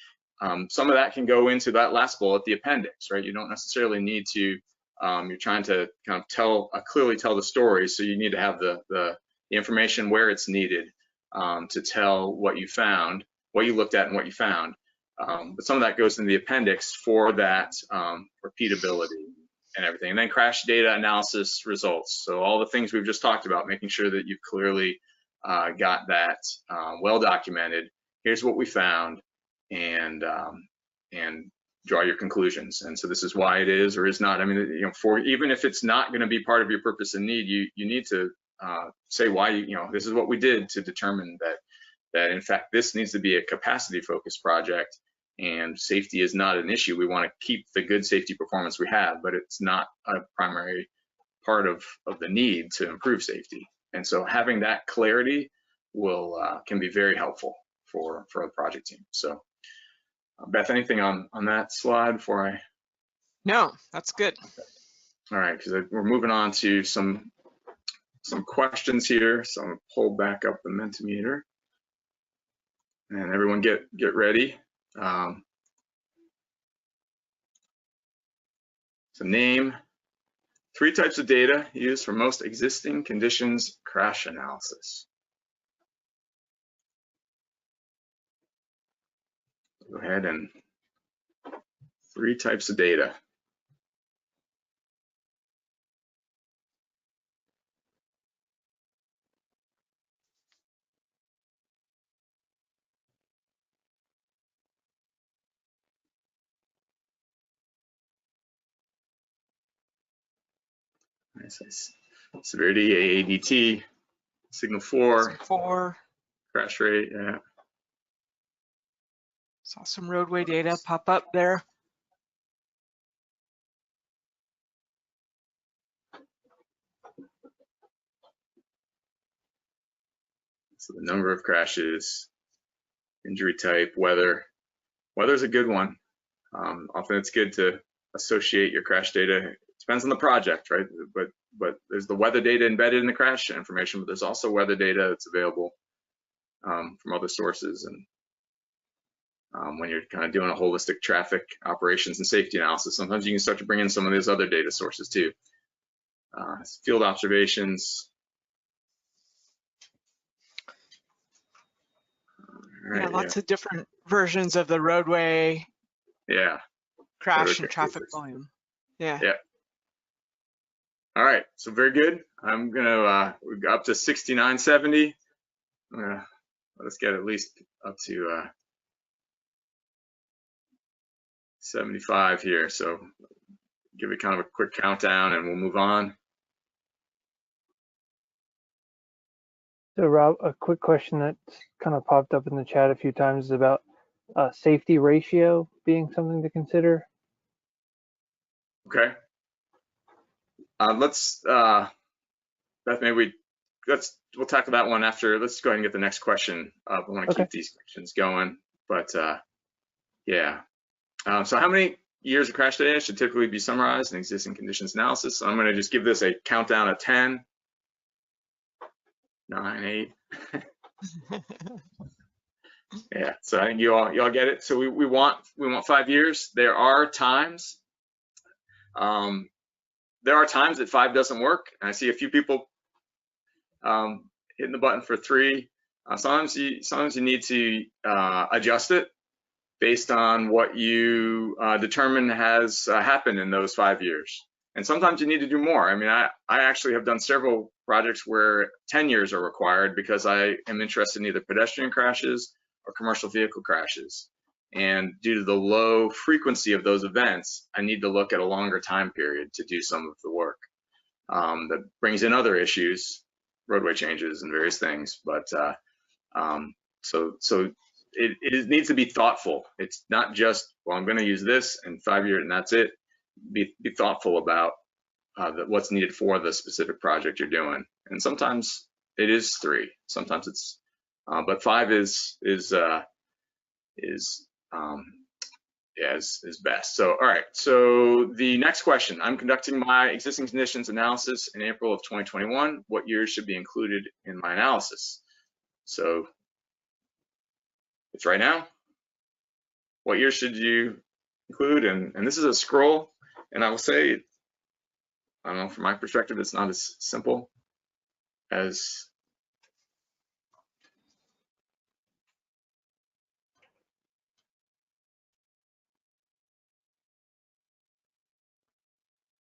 some of that can go into that last bullet, the appendix, right? You don't necessarily need to, you're trying to kind of clearly tell the story, so you need to have the information where it's needed to tell what you found, what you looked at and what you found. But some of that goes in the appendix for that repeatability and everything. And then crash data analysis results. So all the things we've just talked about, making sure that you've clearly got that well documented. Here's what we found, and draw your conclusions. And so this is why it is or is not. I mean, you know, for even if it's not going to be part of your purpose and need, you need to say why this is what we did to determine that in fact this needs to be a capacity focused project, and safety is not an issue. We want to keep the good safety performance we have, but it's not a primary part of the need to improve safety. And so having that clarity can be very helpful for a project team. So Beth, anything on that slide before I? No, that's good. Okay. All right, because we're moving on to some questions here. So I'm gonna pull back up the Mentimeter, and everyone get ready So name 3 types of data used for most existing conditions crash analysis. Go ahead and 3 types of data. Nice. Severity, AADT, signal 4, crash rate, yeah. Saw some roadway data pop up there. So the number of crashes, injury type, weather. Weather's a good one. Often it's good to associate your crash data. It depends on the project, right? But there's the weather data embedded in the crash information, but there's also weather data that's available from other sources. And when you're kind of doing a holistic traffic operations and safety analysis, sometimes you can start to bring in some of these other data sources too. Field observations. Yeah, lots of different versions of the roadway. Yeah. Crash and traffic volume. Yeah. Yeah. All right. So very good. I'm gonna we got up to 6970. Let's get at least up to 75 here. So give it kind of a quick countdown, and we'll move on. So Rob, a quick question that's kind of popped up in the chat a few times is about safety ratio being something to consider. Okay. Beth, maybe we'll tackle that one after. Let's go ahead and get the next question up. I want to keep these questions going, but yeah. So how many years of crash data should typically be summarized in existing conditions analysis? So I'm going to just give this a countdown of 10, 9, 8. Yeah, so I think you all get it. So we want 5 years. There are times that 5 doesn't work, and I see a few people hitting the button for 3. Sometimes you need to adjust it based on what you determine has happened in those 5 years. And sometimes you need to do more. I mean, I actually have done several projects where 10 years are required because I am interested in either pedestrian crashes or commercial vehicle crashes. And due to the low frequency of those events, I need to look at a longer time period to do some of the work. That brings in other issues, roadway changes and various things. But so it needs to be thoughtful. It's not just, well, I'm going to use this in 5 years and that's it. Be thoughtful about what's needed for the specific project you're doing. And sometimes it is 3. Sometimes it's, but 5 is best. So, all right. So the next question: I'm conducting my existing conditions analysis in April of 2021. What years should be included in my analysis? So it's right now. What years should you include? And this is a scroll. And I will say, I don't know, from my perspective, it's not as simple as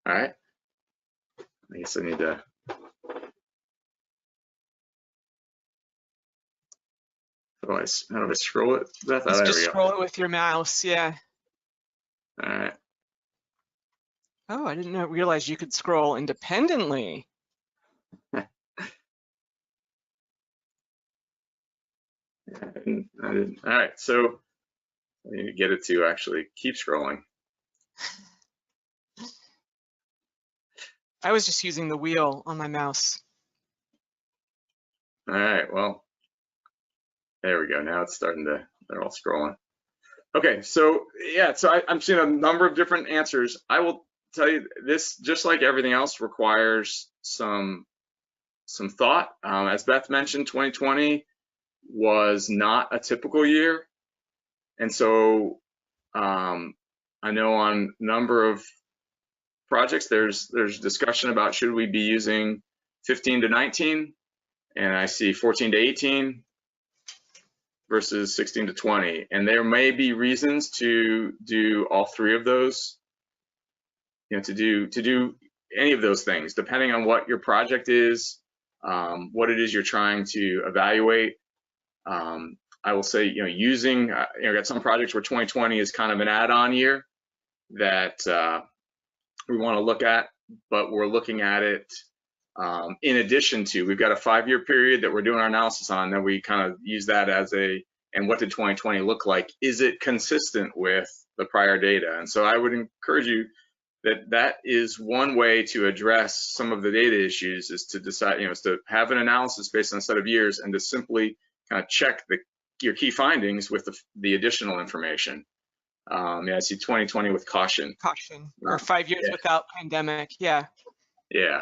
all right. I guess I need to. How do I scroll it? Beth? Oh, Just scroll it with your mouse, yeah. All right. Oh, I didn't realize you could scroll independently. I didn't. All right, so I need to get it to actually keep scrolling. I was just using the wheel on my mouse. All right, well, there we go. Now it's starting to, they're all scrolling. Okay, so yeah, so I'm seeing a number of different answers. I will tell you this, just like everything else, requires some thought. As Beth mentioned, 2020 was not a typical year. And so I know on a number of projects, there's discussion about should we be using 15 to 19, and I see 14 to 18 versus 16 to 20. And there may be reasons to do all three of those, to do any of those things, depending on what your project is, what it is you're trying to evaluate. I will say, using, got some projects where 2020 is kind of an add-on year that we want to look at, but we're looking at it in addition to, we've got a 5-year period that we're doing our analysis on, that we kind of use that as and what did 2020 look like? Is it consistent with the prior data? And so I would encourage you that is one way to address some of the data issues, is to decide, is to have an analysis based on a set of years and to simply kind of check your key findings with the additional information. I see 2020 with caution. Caution, or 5 years without pandemic, yeah. Yeah.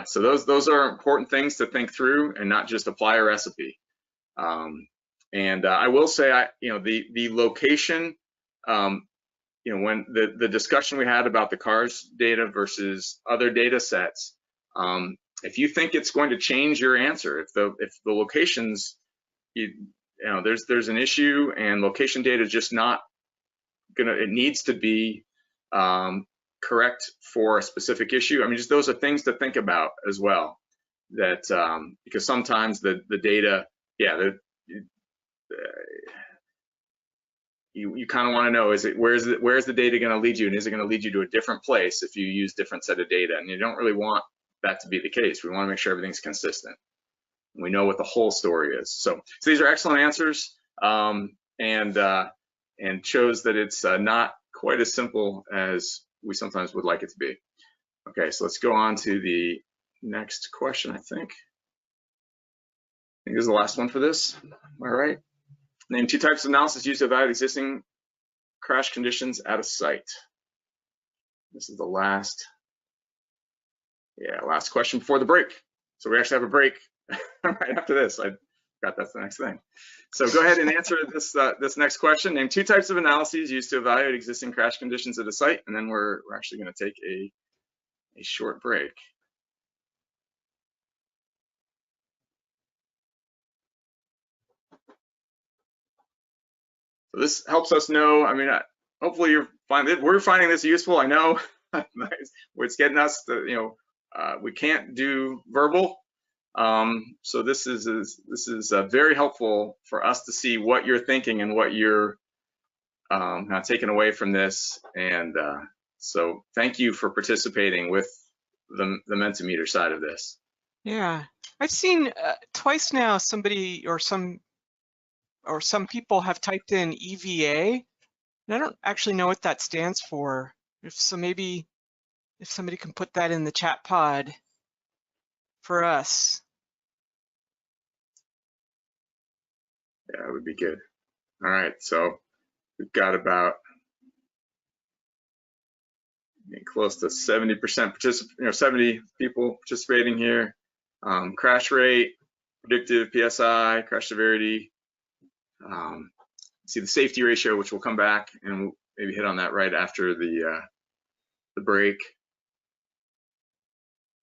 So those are important things to think through and not just apply a recipe. And I will say, the location, when the discussion we had about the CARS data versus other data sets, if you think it's going to change your answer, if the locations, there's an issue and location data is just not it needs to be correct for a specific issue. I mean, just those are things to think about as well. That because sometimes the data, you kind of want to know, where's the data going to lead you, and is it going to lead you to a different place if you use different set of data? And you don't really want that to be the case. We want to make sure everything's consistent. We know what the whole story is. So these are excellent answers, and shows that it's not quite as simple as we sometimes would like it to be. Okay, so let's go on to the next question, I think. This is the last one for this. Am I right? Name 2 types of analysis used to evaluate existing crash conditions at a site. This is the last question before the break. So we actually have a break right after this. I forgot that's the next thing. So go ahead and answer this next question. Name 2 types of analyses used to evaluate existing crash conditions at a site, and then we're actually going to take a short break. So this helps us know, I mean, hopefully we're finding this useful. I know it's getting us to, we can't do verbal. So this is very helpful for us to see what you're thinking and what you're taking away from this. And so thank you for participating with the Mentimeter side of this. Yeah, I've seen twice now somebody or some people have typed in EVA, and I don't actually know what that stands for. So maybe if somebody can put that in the chat pod for us. Yeah, it would be good. All right, so we've got about close to 70% 70 people participating here. Crash rate, predictive PSI, crash severity. See the safety ratio, which we'll come back and we'll maybe hit on that right after the break.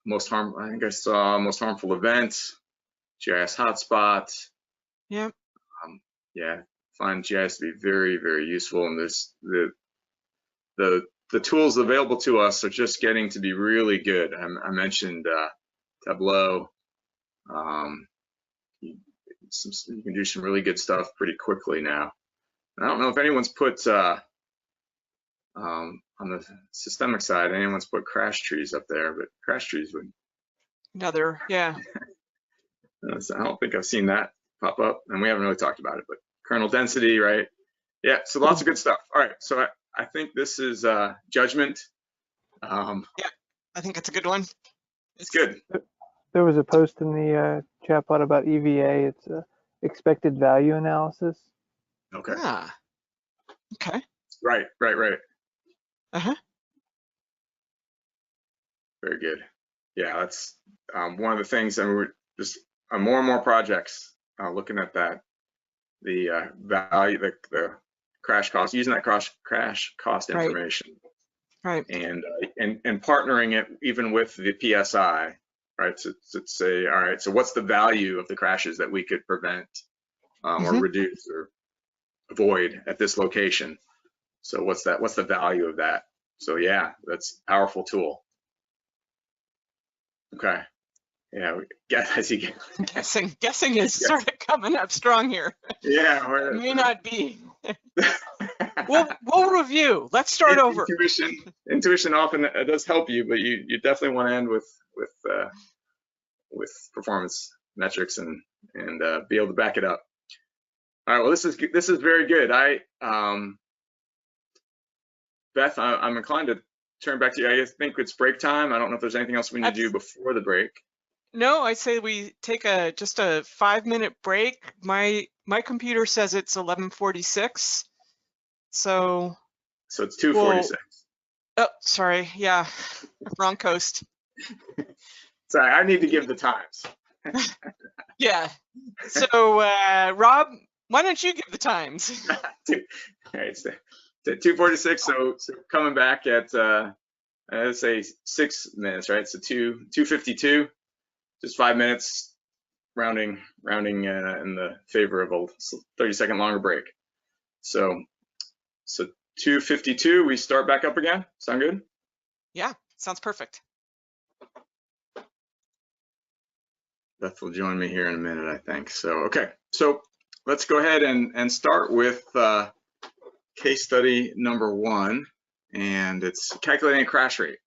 I think I saw most harmful events, GIS hotspots. Yep. Yeah, find GIS to be very, very useful, and the tools available to us are just getting to be really good. I mentioned Tableau. You can do some really good stuff pretty quickly now. And I don't know if anyone's put on the systemic side, anyone's put crash trees up there, but crash trees would. Another, yeah. I don't think I've seen that pop up, and we haven't really talked about it, but kernel density, right? Yeah, so lots of good stuff. All right, so I think this is judgment. Yeah, I think it's a good one. It's good. There was a post in the chat pod about EVA. It's expected value analysis. Okay. Ah, okay. Right. Uh-huh. Very good. Yeah, that's one of the things, and we're just more and more projects looking at that. The value, the crash cost, using that crash cost information, Right. and partnering it even with the PSI, right? To say, all right, so what's the value of the crashes that we could prevent or reduce or avoid at this location? So what's the value of that? So yeah, that's a powerful tool. Okay. Yeah, Guessing is sort of coming up strong here. Yeah, it may not be. we'll review. Let's start over. Intuition often does help you, but you definitely want to end with performance metrics and be able to back it up. All right. Well, this is very good. Beth, I'm inclined to turn back to you. I think it's break time. I don't know if there's anything else we need to do before the break. No, I say we take just a 5-minute break. My computer says it's 11:46. So it's 2:46. Oh, sorry. Yeah, wrong coast. Sorry, I need to give the times. Yeah. So Rob, why don't you give the times? All right, it's 2:46. So coming back at let's say 6 minutes, right? So 2:52. Just 5 minutes, rounding in the favor of a 30-second longer break. So 2:52, we start back up again. Sound good? Yeah, sounds perfect. Beth will join me here in a minute, I think. So okay, so let's go ahead and start with case study number 1, and it's calculating a crash rate.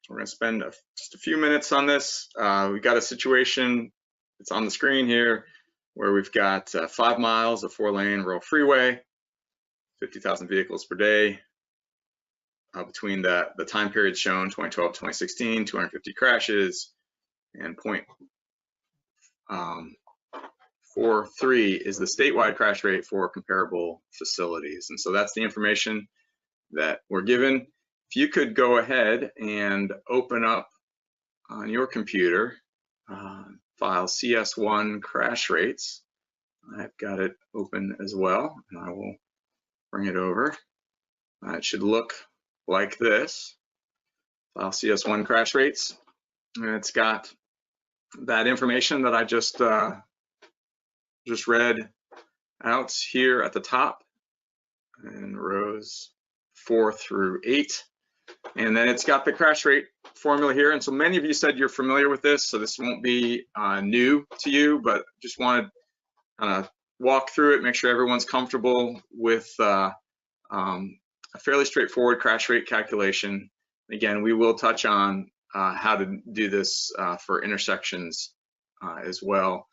We're going to spend just a few minutes on this. We got a situation, it's on the screen here, where we've got 5 miles of 4-lane rural freeway, 50,000 vehicles per day. Between the time period shown, 2012 to 2016, 250 crashes, and 0.43 is the statewide crash rate for comparable facilities. And so that's the information that we're given. If you could go ahead and open up on your computer file CS1 crash rates. I've got it open as well, and I will bring it over. It should look like this. File CS1 crash rates, and it's got that information that I just read out here at the top, in rows 4 through 8. And then it's got the crash rate formula here. And so many of you said you're familiar with this, so this won't be new to you, but just want to kind of walk through it, make sure everyone's comfortable with a fairly straightforward crash rate calculation. Again, we will touch on how to do this for intersections as well.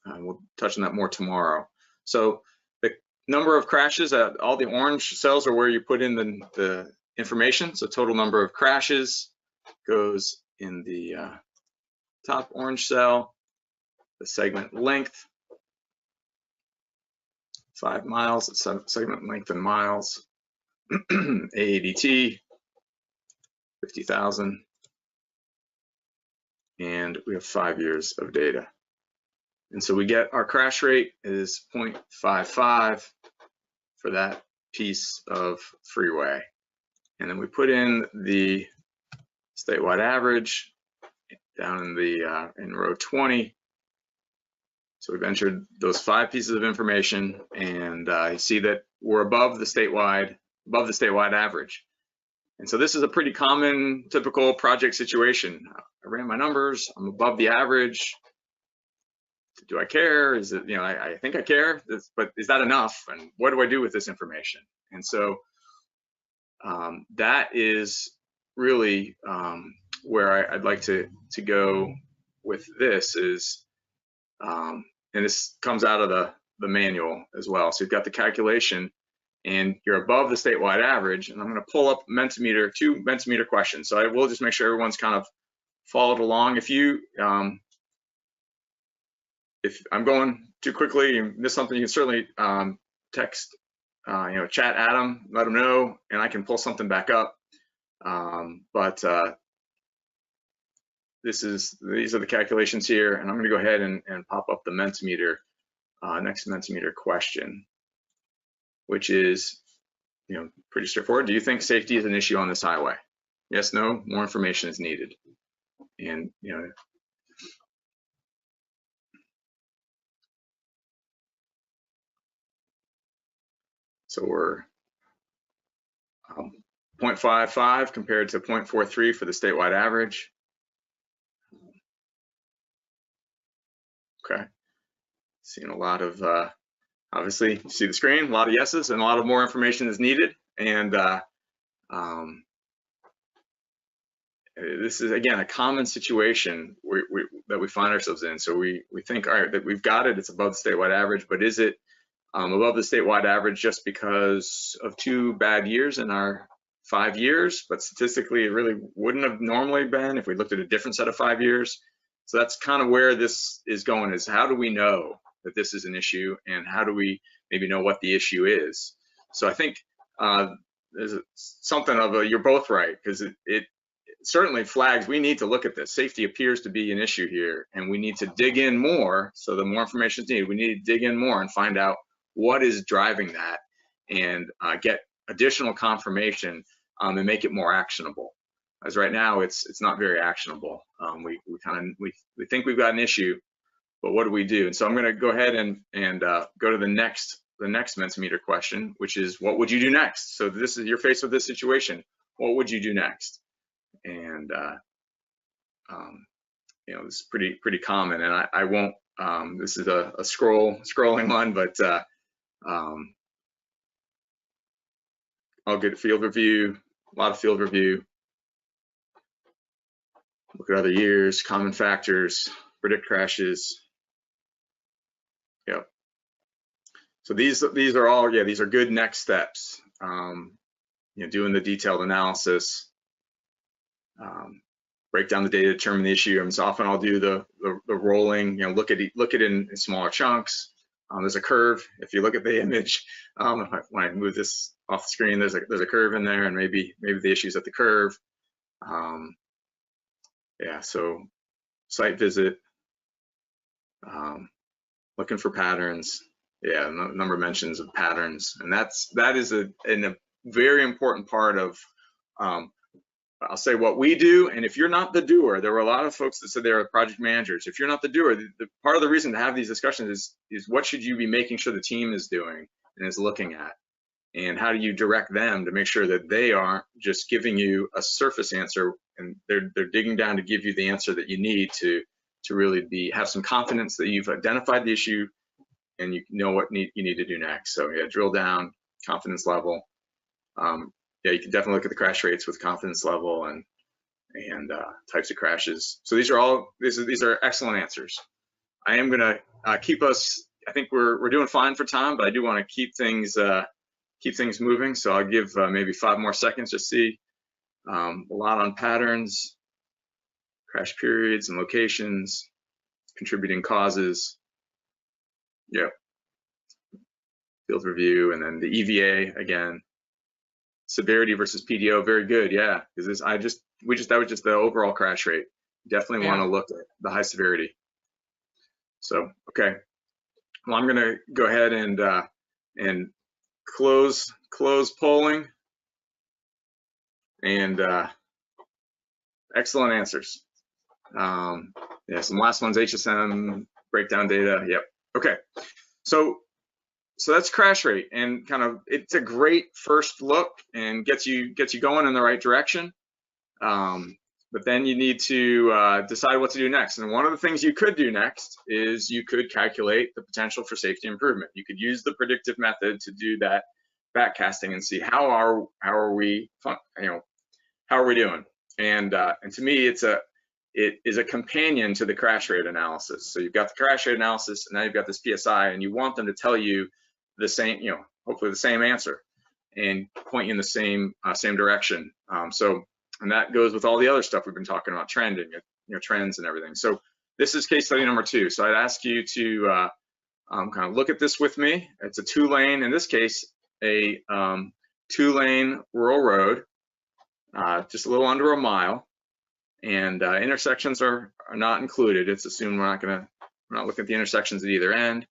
We'll touch on that more tomorrow. So the number of crashes, all the orange cells are where you put in the information. So total number of crashes goes in the top orange cell. The segment length, 5 miles, it's segment length in miles. AADT, 50,000. And we have 5 years of data. And so we get our crash rate is 0.55 for that piece of freeway. And then we put in the statewide average down in the in row 20. So we've entered those 5 pieces of information, and you see that we're above the statewide average. And so this is a pretty common, typical project situation. I ran my numbers, I'm above the average. Do I care? Is it, I think I care, but is that enough? And what do I do with this information? And so that is really where I'd like to go with this is, and this comes out of the manual as well. So you've got the calculation, and you're above the statewide average. And I'm going to pull up Mentimeter, 2 Mentimeter questions. So I will just make sure everyone's kind of followed along. If you if I'm going too quickly, you miss something, you can certainly text, chat Adam, let him know, and I can pull something back up. These are the calculations here, and I'm going to go ahead and pop up the Mentimeter next Mentimeter question, which is, pretty straightforward. Do you think safety is an issue on this highway? Yes, no, more information is needed. And, so we're 0.55 compared to 0.43 for the statewide average. Okay, seeing a lot of, obviously, you see the screen, a lot of yeses, and a lot of more information is needed. And this is, again, a common situation that we find ourselves in. So we think, all right, that we've got it, it's above the statewide average, but is it above the statewide average just because of 2 bad years in our 5 years? But statistically, it really wouldn't have normally been if we looked at a different set of 5 years. So that's kind of where this is going, is how do we know that this is an issue, and how do we maybe know what the issue is? So I think there's something of a, you're both right, because it certainly flags, we need to look at this. Safety appears to be an issue here, and we need to dig in more. So the more information is needed, we need to dig in more and find out what is driving that, and get additional confirmation and make it more actionable. As right now, it's not very actionable. We think we've got an issue, but what do we do? And so I'm going to go ahead and go to the next Mentimeter question, which is, what would you do next? So this is, you're faced with this situation. What would you do next? And this is pretty common, and I won't. This is a scrolling one, but I'll get a field review, a lot of field review. Look at other years, common factors, predict crashes. Yep. So these are all, these are good next steps. Doing the detailed analysis, break down the data, determine the issue. And so often I'll do the rolling, look at it in smaller chunks. There's a curve. If you look at the image, when I move this off the screen, there's a curve in there, and maybe the issue's at the curve. So site visit, looking for patterns. Number of mentions of patterns, and that is a very important part of, I'll say, what we do. And if you're not the doer, there were a lot of folks that said they were project managers. If you're not the doer, the part of the reason to have these discussions is what should you be making sure the team is doing and is looking at, and how do you direct them to make sure that they aren't just giving you a surface answer, and they're digging down to give you the answer that you need to really have some confidence that you've identified the issue and you know what you need to do next. So drill down, confidence level. You can definitely look at the crash rates with confidence level and types of crashes. So these are excellent answers. I am gonna keep us, I think we're doing fine for time, but I do want to keep things moving. So I'll give maybe 5 more seconds to see a lot on patterns, crash periods and locations, contributing causes. Yep. Field review, and then the EVA again. Severity versus PDO, very good, yeah. Because that was just the overall crash rate. Definitely want to look at the high severity. So okay, well, I'm gonna go ahead and close polling, and excellent answers. Some last ones, HSM breakdown data. Yep. Okay, so that's crash rate, and kind of, it's a great first look and gets you going in the right direction. But then you need to decide what to do next. And one of the things you could do next is you could calculate the potential for safety improvement. You could use the predictive method to do that backcasting and see how are we doing. And to me, it is a companion to the crash rate analysis. So you've got the crash rate analysis, and now you've got this PSI, and you want them to tell you the same, hopefully the same answer, and point you in the same direction. And that goes with all the other stuff we've been talking about, trending, trends and everything. So this is case study number 2. So I'd ask you to kind of look at this with me. It's a 2-lane, in this case, a 2-lane rural road, just a little under a mile, and intersections are not included. It's assumed we're not looking at the intersections at either end.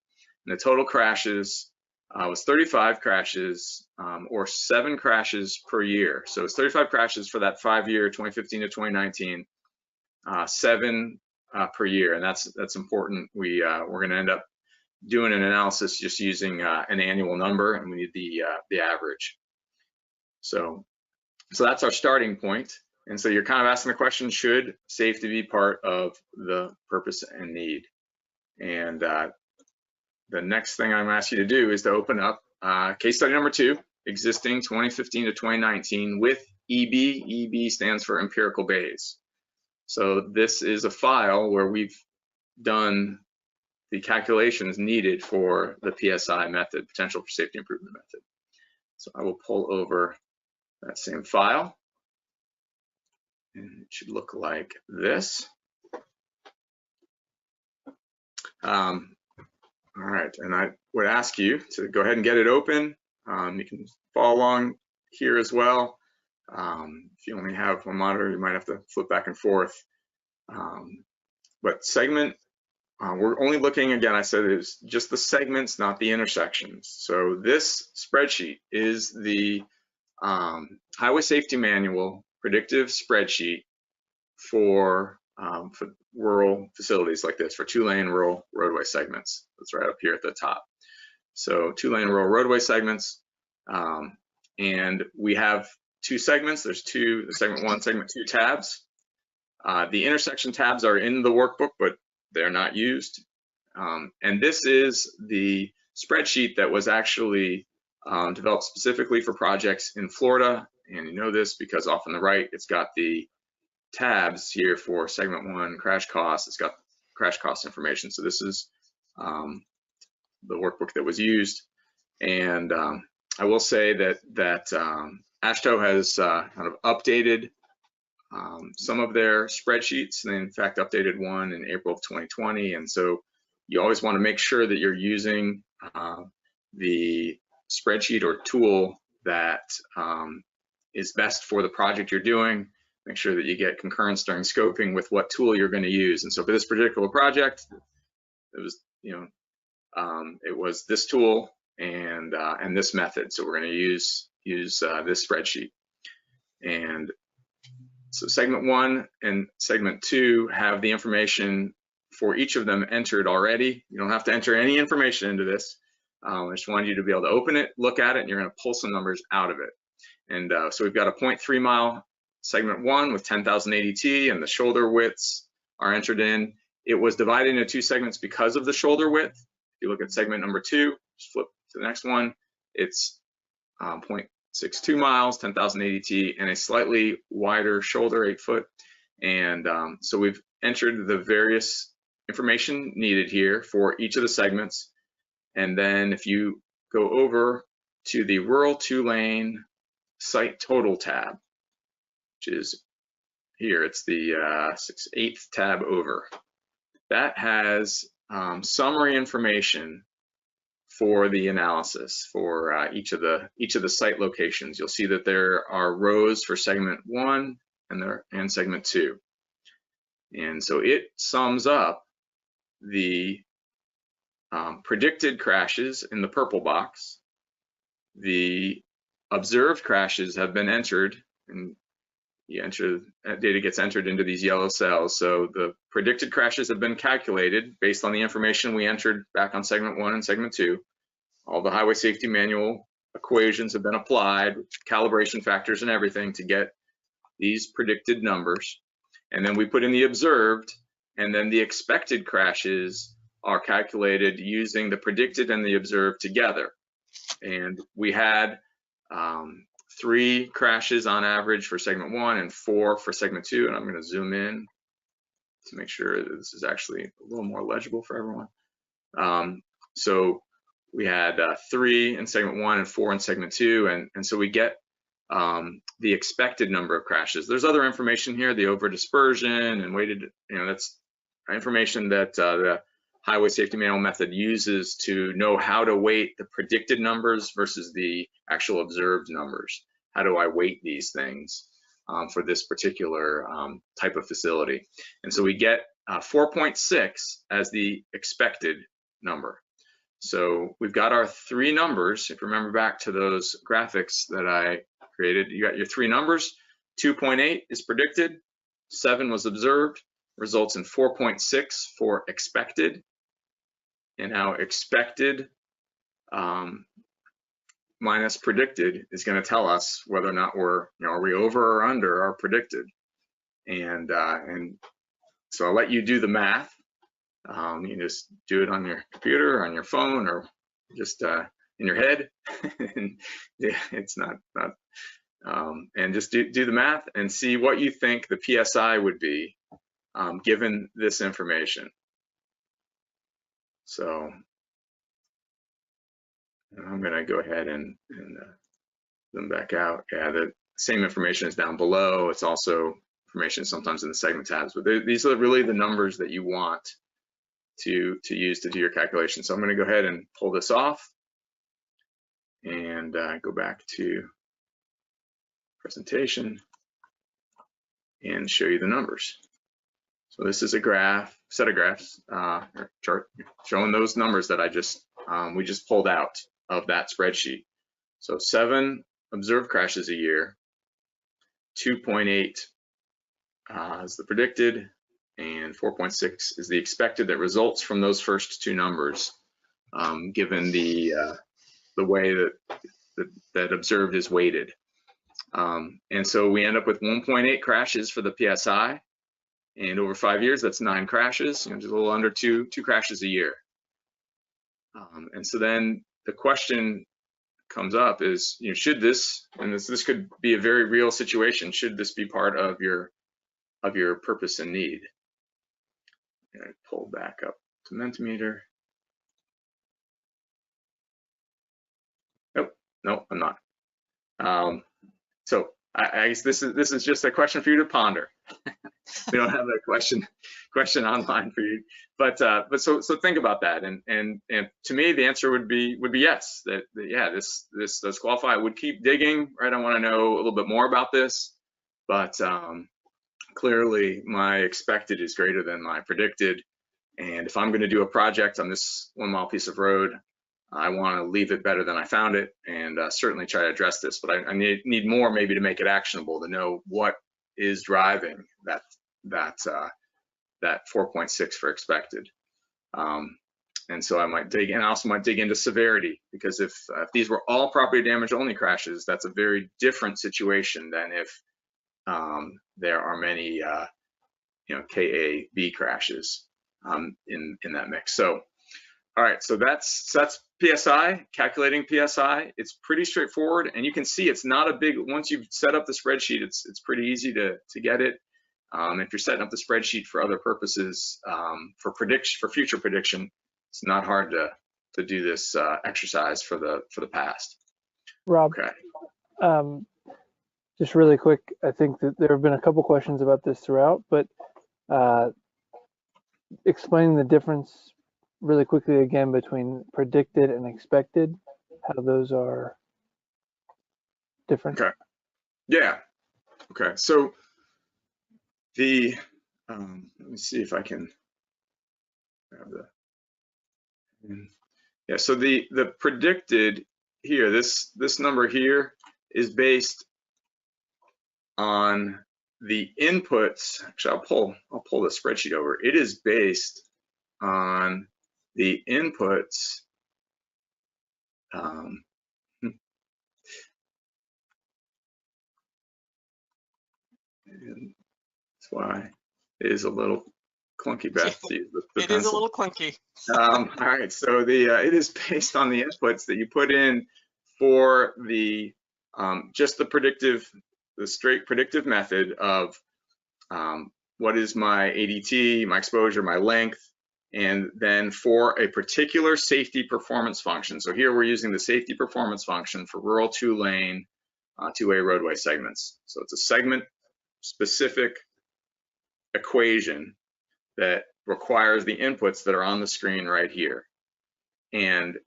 And the total crashes was 35 crashes, or 7 crashes per year. So it's 35 crashes for that 5-year, 2015 to 2019, 7 per year, and that's important. We're going to end up doing an analysis just using an annual number, and we need the average. So that's our starting point. And so you're kind of asking the question, should safety be part of the purpose and need? And the next thing I'm asking you to do is to open up case study number 2, existing 2015 to 2019 with EB. EB stands for empirical bays. So this is a file where we've done the calculations needed for the PSI method, potential for safety improvement method. So I will pull over that same file, and it should look like this. All right, and I would ask you to go ahead and get it open. You can follow along here as well. If you only have one monitor, you might have to flip back and forth. But segment, we're only looking, again, I said it was just the segments, not the intersections. So this spreadsheet is the Highway Safety Manual predictive spreadsheet for rural facilities like this, for 2-lane rural roadway segments. That's right up here at the top. So 2-lane rural roadway segments, and we have 2 segments. There's segment 1, segment 2 tabs. The intersection tabs are in the workbook, but they're not used. And this is the spreadsheet that was actually developed specifically for projects in Florida. And you know this because off on the right, it's got the tabs here for segment 1, crash costs. It's got crash cost information. So this is the workbook that was used. And I will say that AASHTO has kind of updated some of their spreadsheets. They in fact updated one in April of 2020. And so you always want to make sure that you're using the spreadsheet or tool that is best for the project you're doing. Make sure that you get concurrence during scoping with what tool you're going to use. And so for this particular project, it was, it was this tool and this method. So we're going to use this spreadsheet. And so segment 1 and segment 2 have the information for each of them entered already. You don't have to enter any information into this. I just wanted you to be able to open it, look at it, and you're going to pull some numbers out of it. And so we've got a 0.3 mile segment 1 with 10,080 T, and the shoulder widths are entered in. It was divided into 2 segments because of the shoulder width. If you look at segment number 2, just flip to the next one, it's 0.62 miles, 10,080 T, and a slightly wider shoulder, 8 foot. And so we've entered the various information needed here for each of the segments. And then if you go over to the rural 2-lane site total tab, which is here, it's the 8th tab over. That has summary information for the analysis for each of the site locations. You'll see that there are rows for segment 1 and segment 2. And so it sums up the predicted crashes in the purple box. The observed crashes have been entered, and data gets entered into these yellow cells. So the predicted crashes have been calculated based on the information we entered back on segment 1 and segment 2. All the Highway Safety Manual equations have been applied, calibration factors and everything to get these predicted numbers. And then we put in the observed, and then the expected crashes are calculated using the predicted and the observed together. And we had 3 crashes on average for segment 1 and 4 for segment 2. And I'm going to zoom in to make sure that this is actually a little more legible for everyone. So we had 3 in segment 1 and 4 in segment 2. And so we get the expected number of crashes. There's other information here, the over dispersion and weighted, that's information that the Highway Safety Manual method uses to know how to weight the predicted numbers versus the actual observed numbers. How do I weight these things for this particular type of facility? And so we get 4.6 as the expected number. So we've got our three numbers. If you remember back to those graphics that I created, you got your three numbers. 2.8 is predicted, 7 was observed, results in 4.6 for expected. And now expected minus predicted is going to tell us whether or not we're, are we over or under our predicted. And so I'll let you do the math. You can just do it on your computer, on your phone, or just in your head. And yeah, it's not and just do the math and see what you think the PSI would be given this information. So I'm going to go ahead and zoom back out. Yeah, the same information is down below. It's also information sometimes in the segment tabs, but these are really the numbers that you want to use to do your calculation. So I'm going to go ahead and pull this off and go back to presentation and show you the numbers. So this is a graph, set of graphs, or chart showing those numbers that I just we just pulled out of that spreadsheet. So 7 observed crashes a year, 2.8 is the predicted, and 4.6 is the expected that results from those first two numbers, given the way that observed is weighted. And so we end up with 1.8 crashes for the PSI, and over 5 years, that's 9 crashes, just a little under two crashes a year. And so then the question comes up is, should this, and this could be a very real situation, should this be part of your purpose and need? And I pull back up to Mentimeter. Nope, I'm not. So I guess this is just a question for you to ponder. We don't have that question online for you, but so think about that, and to me the answer would be yes, that yeah, this does qualify. I would keep digging, right? I want to know a little bit more about this, but clearly my expected is greater than my predicted, and if I'm going to do a project on this 1 mile piece of road, I want to leave it better than I found it, and certainly try to address this. But I need more maybe to make it actionable, to know what is driving that 4.6 for expected. And so I might dig, and I also might dig into severity, because if these were all property damage only crashes, that's a very different situation than if there are many KAB crashes in that mix. So all right, so that's PSI, calculating PSI. It's pretty straightforward, and you can see it's not a big, once you've set up the spreadsheet, it's pretty easy to get it. If you're setting up the spreadsheet for other purposes, for future prediction, it's not hard to do this exercise for the past. Rob, okay. Just really quick, I think that there have been a couple questions about this throughout, but explaining the difference really quickly again between predicted and expected, how those are different. Okay. Yeah. Okay. So the let me see if I can grab the. Yeah. So the predicted here, this number here is based on the inputs. Actually, I'll pull the spreadsheet over. It is based on the inputs that's why it is a little clunky, Beth. It is a little clunky. All right, so it is based on the inputs that you put in for the just the straight predictive method of what is my ADT, my exposure, my length, and then for a particular safety performance function. So here we're using the safety performance function for rural 2-lane, 2-way roadway segments. So it's a segment-specific equation that requires the inputs that are on the screen right here. And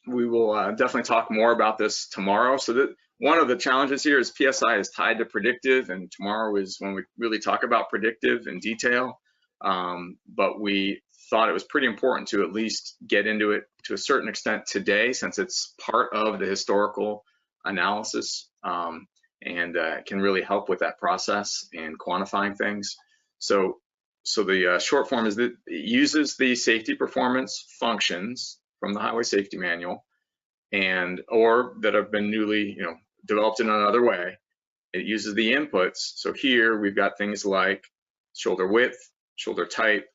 we will definitely talk more about this tomorrow. So that one of the challenges here is PSI is tied to predictive, and tomorrow is when we really talk about predictive in detail. but we thought it was pretty important to at least get into it to a certain extent today, since it's part of the historical analysis, and can really help with that process and quantifying things. So the short form is that it uses the safety performance functions from the Highway Safety Manual, or that have been newly, developed in another way. It uses the inputs. So here we've got things like shoulder width, shoulder type,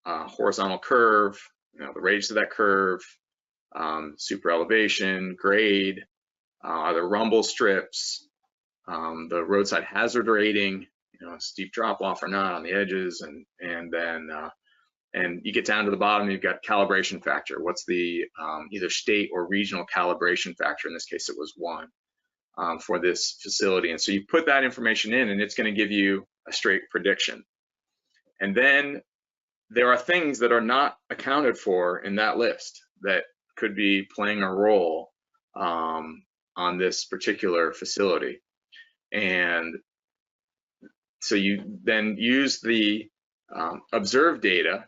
horizontal curve, the radius of that curve, super elevation, grade, are there rumble strips, the roadside hazard rating, steep drop off or not on the edges, and then you get down to the bottom, you've got calibration factor. What's the either state or regional calibration factor? In this case, it was 1 for this facility. And so you put that information in, and it's going to give you a straight prediction. And then there are things that are not accounted for in that list that could be playing a role on this particular facility. And so you then use the observed data,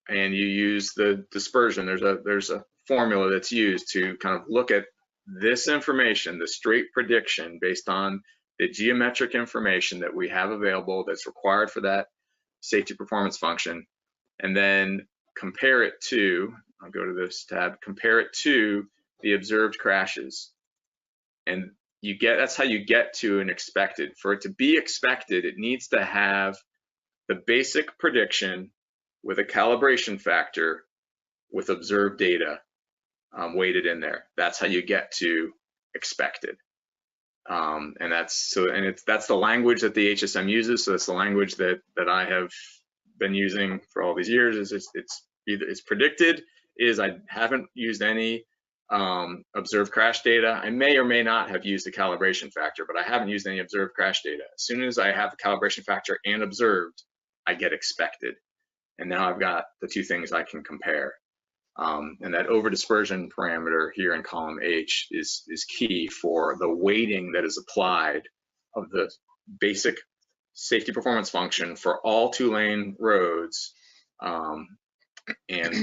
and you use the dispersion. There's a formula that's used to kind of look at this information, the straight prediction based on the geometric information that we have available that's required for that safety performance function, and then compare it to, I'll go to this tab, compare it to the observed crashes. And that's how you get to an expected. For it to be expected, it needs to have the basic prediction with a calibration factor with observed data weighted in there. That's how you get to expected. And that's the language that the HSM uses. So that's the language that I have been using for all these years. It's predicted. I haven't used any observed crash data. I may or may not have used the calibration factor, but I haven't used any observed crash data. As soon as I have the calibration factor and observed, I get expected. And now I've got the two things I can compare. And that over dispersion parameter here in column H is key for the weighting that is applied of the basic safety performance function for all 2-lane roads, and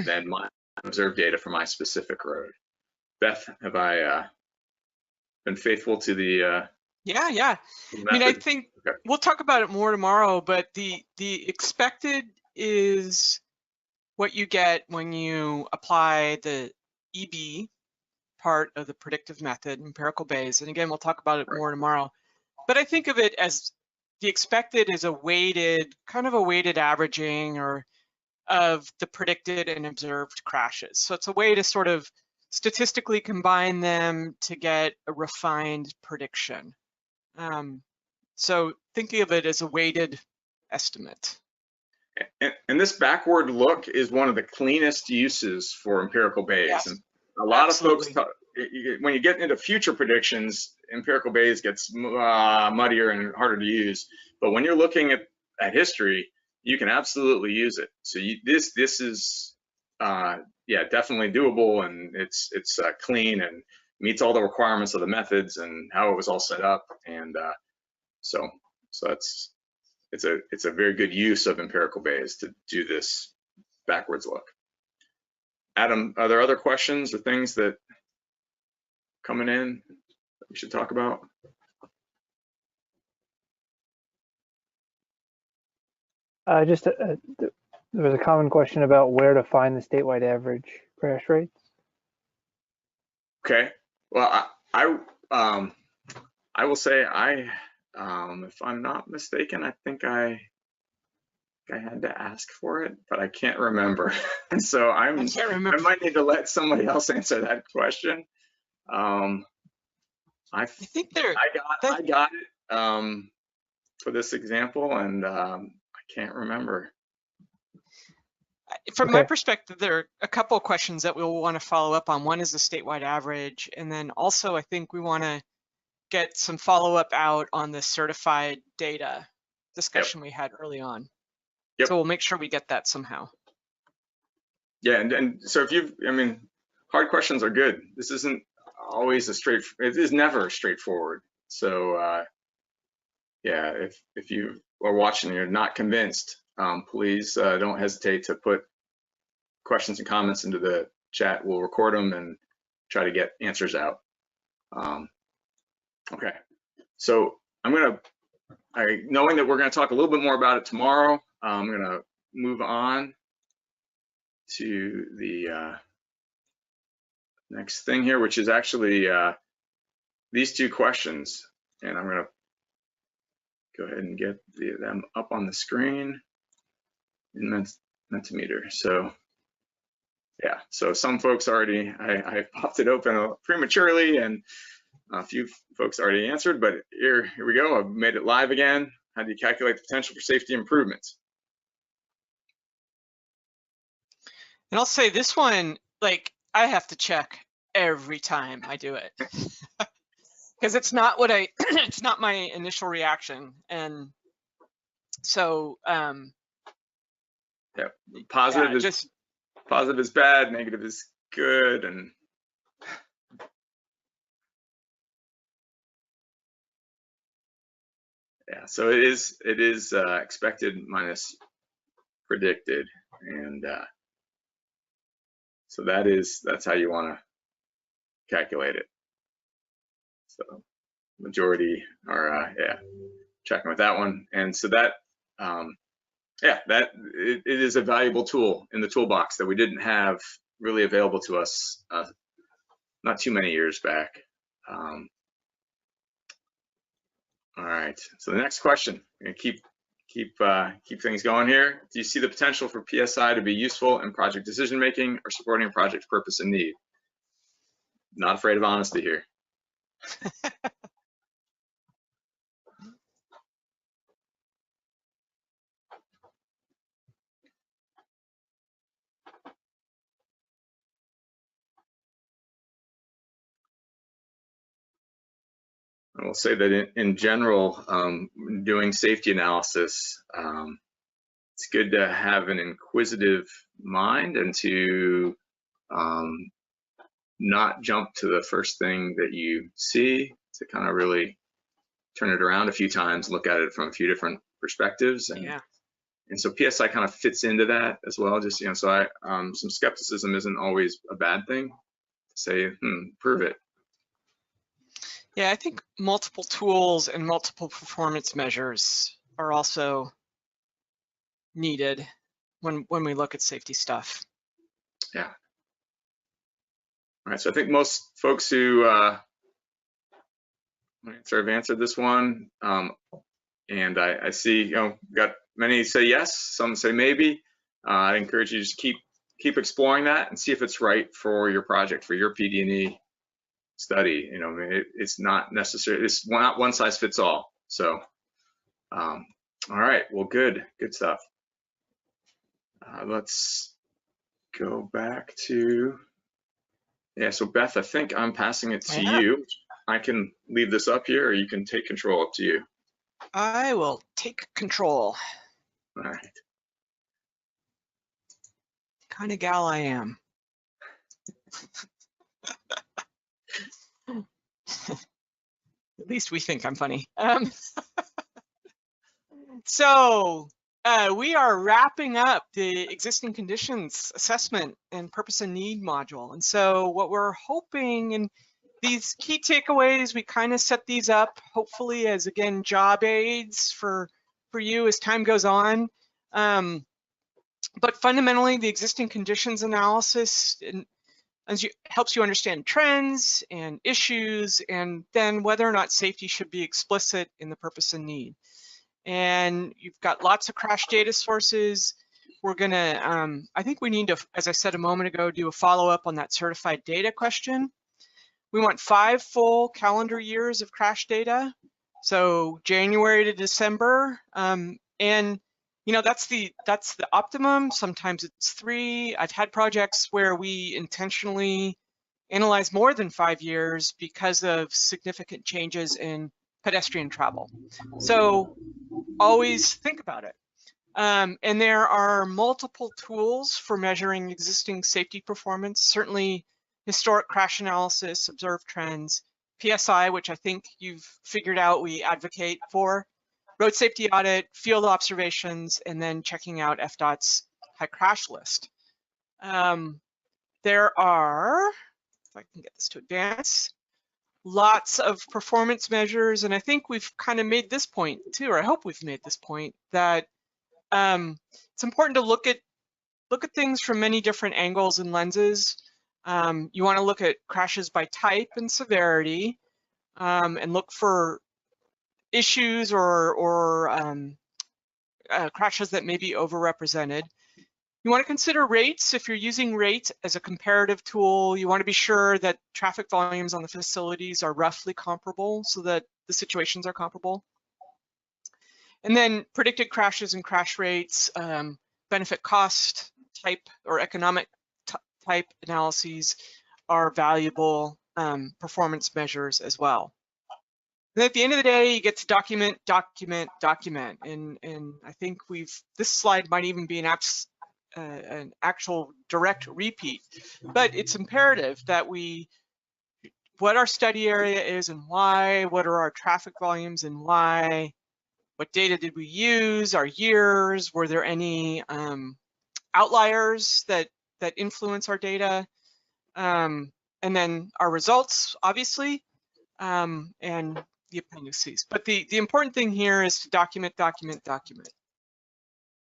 then my observed data for my specific road. Beth, have I been faithful to the Yeah. I mean, I think we'll talk about it more tomorrow, but the expected is what you get when you apply the EB part of the predictive method, empirical Bayes. And again, we'll talk about it more tomorrow. But I think of it as the expected is a weighted, kind of a weighted averaging of the predicted and observed crashes. So it's a way to sort of statistically combine them to get a refined prediction. So thinking of it as a weighted estimate. And this backward look is one of the cleanest uses for empirical Bayes. Yes, and a lot absolutely. of folks, when you get into future predictions, empirical Bayes gets muddier and harder to use. But when you're looking at history, you can absolutely use it. So this is definitely doable, and it's clean and meets all the requirements of the methods and how it was all set up. And so it's a very good use of empirical Bayes to do this backwards look. Adam, are there other questions or things that coming in that we should talk about? There was a common question about where to find the statewide average crash rates. Okay, well, I will say if I'm not mistaken, I think I had to ask for it, but I can't remember. So I might need to let somebody else answer that question. I think I got it for this example, and I can't remember. From my perspective, there are a couple of questions that we'll want to follow up on. One is the statewide average, and then also I think we want to get some follow-up out on the certified data discussion we had early on. Yep. So we'll make sure we get that somehow. Yeah, and so hard questions are good. This isn't always it is never straightforward. So if you are watching and you're not convinced, please don't hesitate to put questions and comments into the chat. We'll record them and try to get answers out. Okay, so knowing that we're going to talk a little bit more about it tomorrow, I'm going to move on to the next thing here, which is actually these two questions, and I'm going to go ahead and get them up on the screen in Mentimeter. So yeah, so some folks already, I popped it open prematurely, and a few folks already answered, but here we go. I've made it live again. How do you calculate the potential for safety improvements? And I'll say this one, like, I have to check every time I do it because it's not what it's not my initial reaction. And so, yeah, positive is bad, negative is good, and yeah, so it is expected minus predicted, and so that's how you want to calculate it. So majority are checking with that one, and so that it is a valuable tool in the toolbox that we didn't have really available to us not too many years back. All right, so the next question, I'm gonna keep things going here. Do you see the potential for PSI to be useful in project decision making or supporting a project's purpose and need? Not afraid of honesty here. I will say that in general, doing safety analysis, it's good to have an inquisitive mind and to not jump to the first thing that you see, to kind of really turn it around a few times, look at it from a few different perspectives. And, and so PSI kind of fits into that as well. Just, so some skepticism isn't always a bad thing. Say, prove it. Yeah, I think multiple tools and multiple performance measures are also needed when we look at safety stuff. Yeah. All right, so I think most folks who sort of answered this one, and I see, got many say yes, some say maybe. I encourage you to just keep exploring that and see if it's right for your project, for your PD&E study. It's not necessary. It's not one size fits all. So, all right. Well, good stuff. Let's go back to So Beth, I think I'm passing it to you. I can leave this up here, or you can take control. Up to you. I will take control. All right. Kind of gal I am. At least we think I'm funny. So we are wrapping up the existing conditions assessment and purpose and need module. And so what we're hoping, and these key takeaways, we kind of set these up hopefully as, again, job aids for you as time goes on. But fundamentally, the existing conditions analysis helps you understand trends and issues, and then whether or not safety should be explicit in the purpose and need. And you've got lots of crash data sources. We're gonna, I think we need to, as I said a moment ago, do a follow-up on that certified data question. We want 5 full calendar years of crash data, so January to December, and that's the optimum. Sometimes it's 3. I've had projects where we intentionally analyze more than 5 years because of significant changes in pedestrian travel. So always think about it. And there are multiple tools for measuring existing safety performance. Certainly historic crash analysis, observed trends, PSI, which I think you've figured out we advocate for, road safety audit, field observations, and then checking out FDOT's high crash list. There are, if I can get this to advance, lots of performance measures, and I think we've kind of made this point too, or I hope we've made this point, that it's important to look at things from many different angles and lenses. You want to look at crashes by type and severity, and look for issues or crashes that may be overrepresented. You want to consider rates. If you're using rates as a comparative tool, you want to be sure that traffic volumes on the facilities are roughly comparable so that the situations are comparable. And then predicted crashes and crash rates, benefit cost type or economic type analyses are valuable performance measures as well. And at the end of the day, you get to document, document, document. And I think this slide might even be an actual direct repeat, but it's imperative that what our study area is and why, what are our traffic volumes and why, what data did we use, our years, were there any outliers that influence our data, and then our results, obviously, and the appendices. But the important thing here is to document, document, document.